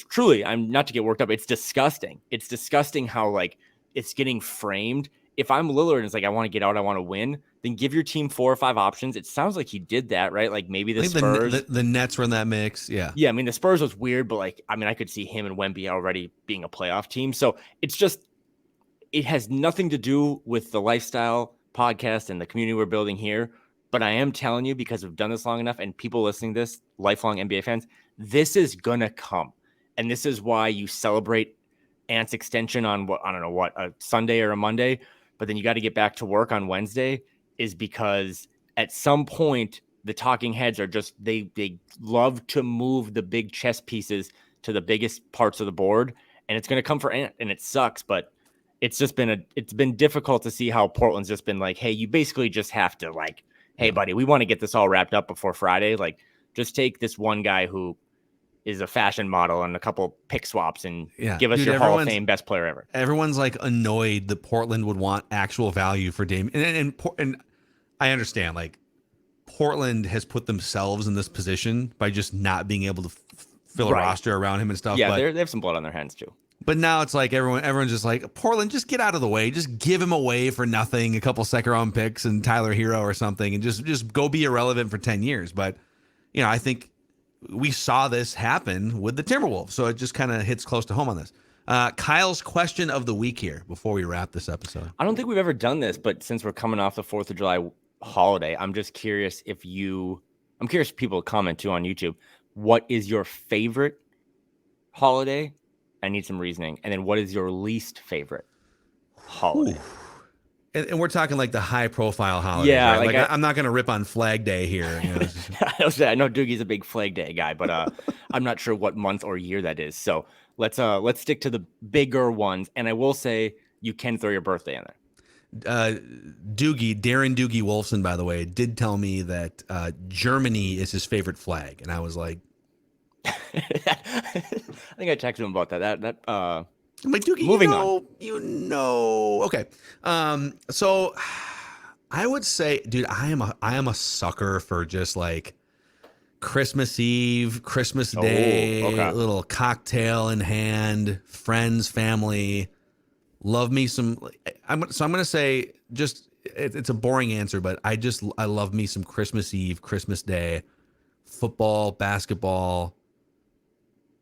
truly, I'm not to get worked up. It's disgusting. It's disgusting how like it's getting framed. If I'm Lillard and it's like, I want to get out, I want to win, then give your team 4 or 5 options. It sounds like he did that, right? Like maybe the Spurs. The Nets were in that mix. Yeah. Yeah. I mean, the Spurs was weird, but like, I mean, I could see him and Wemby already being a playoff team. So it's just, it has nothing to do with the lifestyle podcast and the community we're building here. But I am telling you, because we've done this long enough and people listening to this, lifelong NBA fans, this is going to come. And this is why you celebrate Ant's extension on a Sunday or a Monday, but then you got to get back to work on Wednesday, is because at some point the talking heads are just they love to move the big chess pieces to the biggest parts of the board, and it's going to come for Ant, and it sucks, but it's been difficult to see how Portland's just been like, hey, you basically just have to like, hey, buddy, we want to get this all wrapped up before Friday. Like, just take this one guy who is a fashion model and a couple pick swaps and give us your Hall of Fame best player ever. Everyone's like annoyed that Portland would want actual value for Damian. And I understand, like, Portland has put themselves in this position by just not being able to fill a roster around him and stuff. Yeah, but they have some blood on their hands too. But now it's like everyone's just like, Portland, just get out of the way. Just give him away for nothing, a couple second-round picks and Tyler Hero or something, and just go be irrelevant for 10 years. But, you know, I think we saw this happen with the Timberwolves, so it just kind of hits close to home on this. Kyle's question of the week here before we wrap this episode. I don't think we've ever done this, but since we're coming off the 4th of July holiday, I'm just curious I'm curious if people comment too on YouTube. What is your favorite holiday? I need some reasoning. And then what is your least favorite holiday? And we're talking like the high profile holidays. Yeah. Right? Like I'm not going to rip on Flag Day here. You know, I know Doogie's a big Flag Day guy, but I'm not sure what month or year that is. So let's stick to the bigger ones. And I will say you can throw your birthday in there. Darren Doogie Wolfson, by the way, did tell me that Germany is his favorite flag. And I was like, I think I texted him about that. I'm like, Doogie, moving on. Okay. So I would say, dude, I am a sucker for just like Christmas Eve, Christmas Day, little cocktail in hand, friends, family. Love me some. I'm going to say just it's a boring answer, but I love me some Christmas Eve, Christmas Day, football, basketball,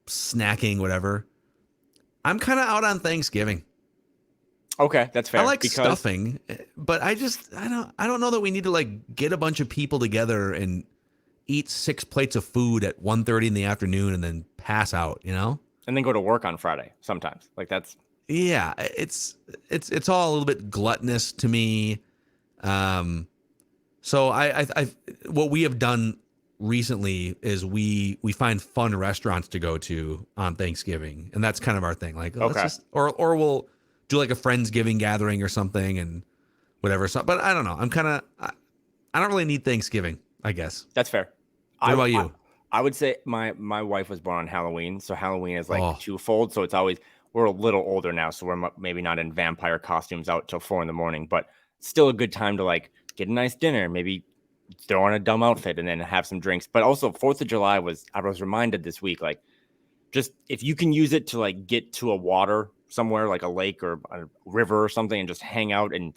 snacking, whatever. I'm kind of out on Thanksgiving. Okay, that's fair. I like stuffing, but I don't know that we need to like get a bunch of people together and eat 6 plates of food at 1:30 in the afternoon and then pass out, you know? And then go to work on Friday sometimes. Like that's it's all a little bit gluttonous to me. So I what we have done recently is we find fun restaurants to go to on Thanksgiving, and that's kind of our thing. Like, or we'll do like a Friendsgiving gathering or something and whatever. So, but I don't know. I don't really need Thanksgiving, I guess. That's fair. What about you? I would say my wife was born on Halloween, so Halloween is like twofold. So it's always, we're a little older now, so we're maybe not in vampire costumes out till 4 a.m, but still a good time to like get a nice dinner, maybe throw on a dumb outfit and then have some drinks. But also 4th of July I was reminded this week, like, just if you can use it to like get to a water somewhere like a lake or a river or something and just hang out, and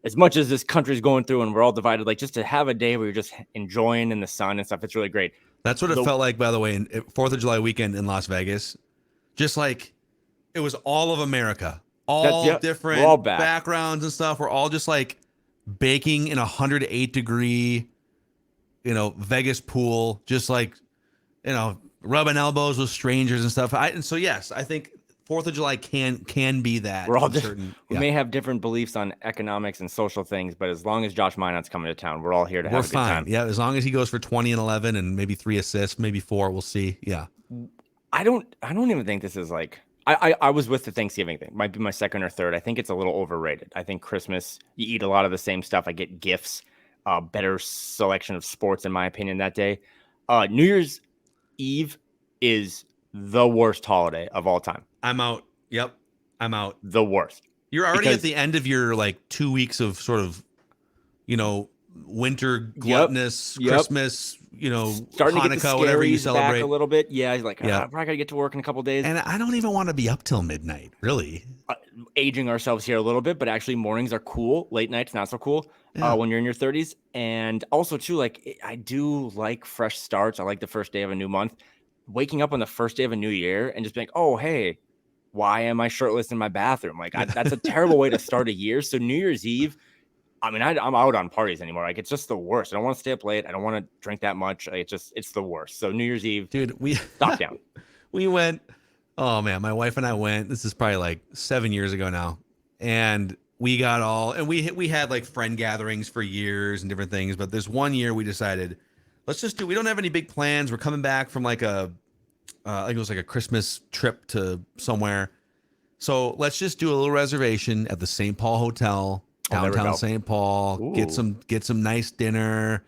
as much as this country's going through and we're all divided, like just to have a day where you're just enjoying in the sun and stuff, it's really great. That's what it felt like, by the way, in 4th of July weekend in Las Vegas. Just like it was all of America, different all backgrounds and stuff. We're all just like baking in 108-degree, Vegas pool, just like, rubbing elbows with strangers and stuff. And so, yes, I think 4th of July can be that. We're all we may have different beliefs on economics and social things, but as long as Josh Minot's coming to town, we're all here to have a good time. Yeah, as long as he goes for 20 and 11 and maybe 3 assists, maybe 4, we'll see. Yeah. I don't even think this is like, I was with the Thanksgiving thing. Might be my second or third. I think it's a little overrated. I think Christmas, you eat a lot of the same stuff. I get gifts, better selection of sports, in my opinion, that day. New Year's Eve is the worst holiday of all time. I'm out. Yep. I'm out. The worst. You're already at the end of your like 2 weeks of sort of, winter gluttonous, Christmas, starting Hanukkah, to get the whatever you scaries celebrate. back a little bit. Yeah, he's like, I probably got to get to work in a couple days. And I don't even want to be up till midnight, really. Aging ourselves here a little bit, but actually mornings are cool. Late nights, not so cool when you're in your 30s. And also, too, like, I do like fresh starts. I like the first day of a new month. Waking up on the first day of a new year and just being like, oh, hey, why am I shirtless in my bathroom? Like, that's a terrible way to start a year. So New Year's Eve, I mean, I'm out on parties anymore. Like, it's just the worst. I don't want to stay up late. I don't want to drink that much. Like, it's the worst. So New Year's Eve, dude, stop down. We went, oh man, my wife and I went, this is probably like 7 years ago now. And we got all, and we had like friend gatherings for years and different things. But this one year we decided, we don't have any big plans. We're coming back from like I think it was like a Christmas trip to somewhere. So let's just do a little reservation at the St. Paul Hotel, downtown St. Paul, Ooh. get some nice dinner,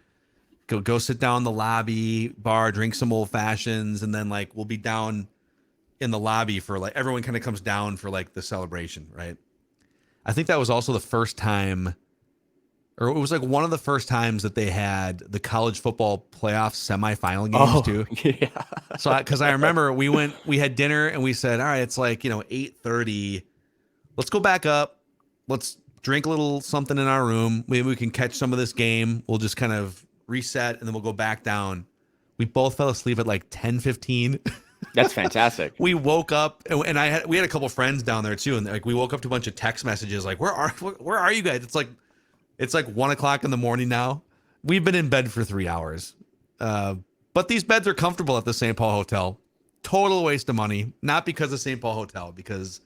go sit down in the lobby bar, drink some old fashions. And then like, we'll be down in the lobby for like, everyone kind of comes down for like the celebration. Right. I think that was also the first time, or it was like one of the first times that they had the college football playoff semifinal games too. Yeah. So, because I remember we had dinner and we said, all right, it's like, 8:30. Let's go back up. Let's drink a little something in our room. Maybe we can catch some of this game. We'll just kind of reset and then we'll go back down. We both fell asleep at like 10:15. That's fantastic. We woke up and we had a couple friends down there too, and like we woke up to a bunch of text messages like, where are you guys? It's like 1:00 in the morning now. We've been in bed for 3 hours, but these beds are comfortable at the St. Paul Hotel. Total waste of money, not because of St. Paul Hotel, because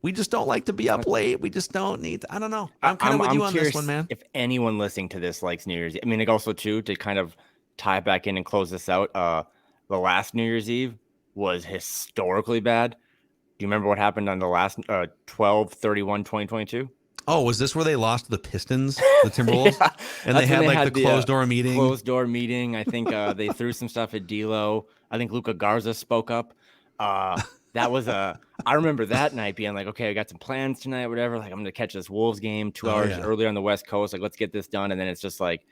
we just don't like to be up late. We just don't need. I don't know. I'm kind of with you on this one, man. If anyone listening to this likes New Year's, I mean, like also too to kind of tie it back in and close this out. The last New Year's Eve was historically bad. Do you remember what happened on the last 12/31/2022? Oh, was this where they lost to the Pistons, the Timberwolves? Yeah, and they had like the closed door meeting? Closed door meeting. I think they threw some stuff at D'Lo. I think Luka Garza spoke up. That was I remember that night being like, okay, I got some plans tonight, whatever. Like, I'm going to catch this Wolves game 2 hours earlier on the West Coast. Like, let's get this done. And then it's just like,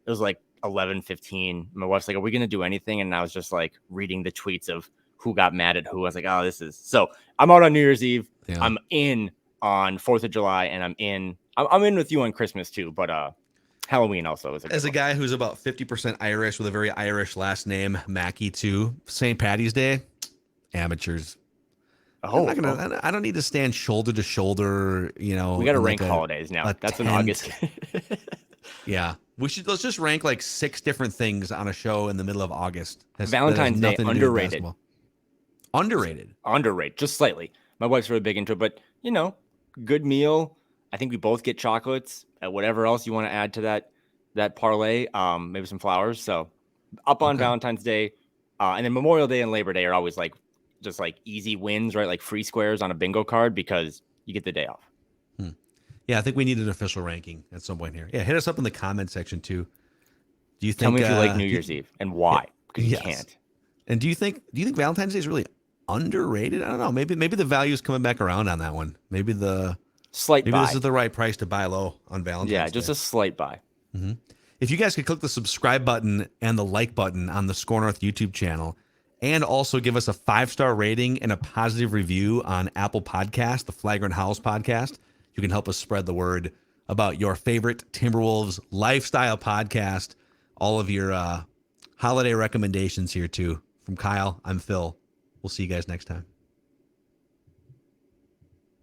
it was like 11:15. My wife's like, are we going to do anything? And I was just like reading the tweets of who got mad at who. I was like, oh, this is so I'm out on New Year's Eve. Yeah. I'm in on 4th of July and I'm in with you on Christmas too. But Halloween also is as a guy who's about 50% Irish with a very Irish last name, Mackey too. St. Patty's Day, amateurs. Oh, I don't need to stand shoulder to shoulder. We got to rank holidays now. That's in August. Yeah, let's just rank like 6 different things on a show in the middle of August. Valentine's Day, underrated. Underrated, just slightly. My wife's really big into it, but good meal. I think we both get chocolates. Whatever else you want to add to that parlay, maybe some flowers. So up on Valentine's Day, and then Memorial Day and Labor Day are always like just like easy wins, right? Like free squares on a bingo card because you get the day off. Yeah, I think we need an official ranking at some point here. Yeah, hit us up in the comment section too. Do you think? Tell me if you like New Year's Eve and why? Because you can't. And do you think Valentine's Day is really underrated? I don't know. Maybe the value's coming back around on that one. Maybe this is the right price to buy low on Valentine's Day. Yeah, just a slight buy. Mm-hmm. If you guys could click the subscribe button and the like button on the Score North YouTube channel, and also give us a 5-star rating and a positive review on Apple Podcast, the Flagrant Howls podcast, you can help us spread the word about your favorite Timberwolves lifestyle podcast. All of your holiday recommendations here too. From Kyle, I'm Phil. We'll see you guys next time.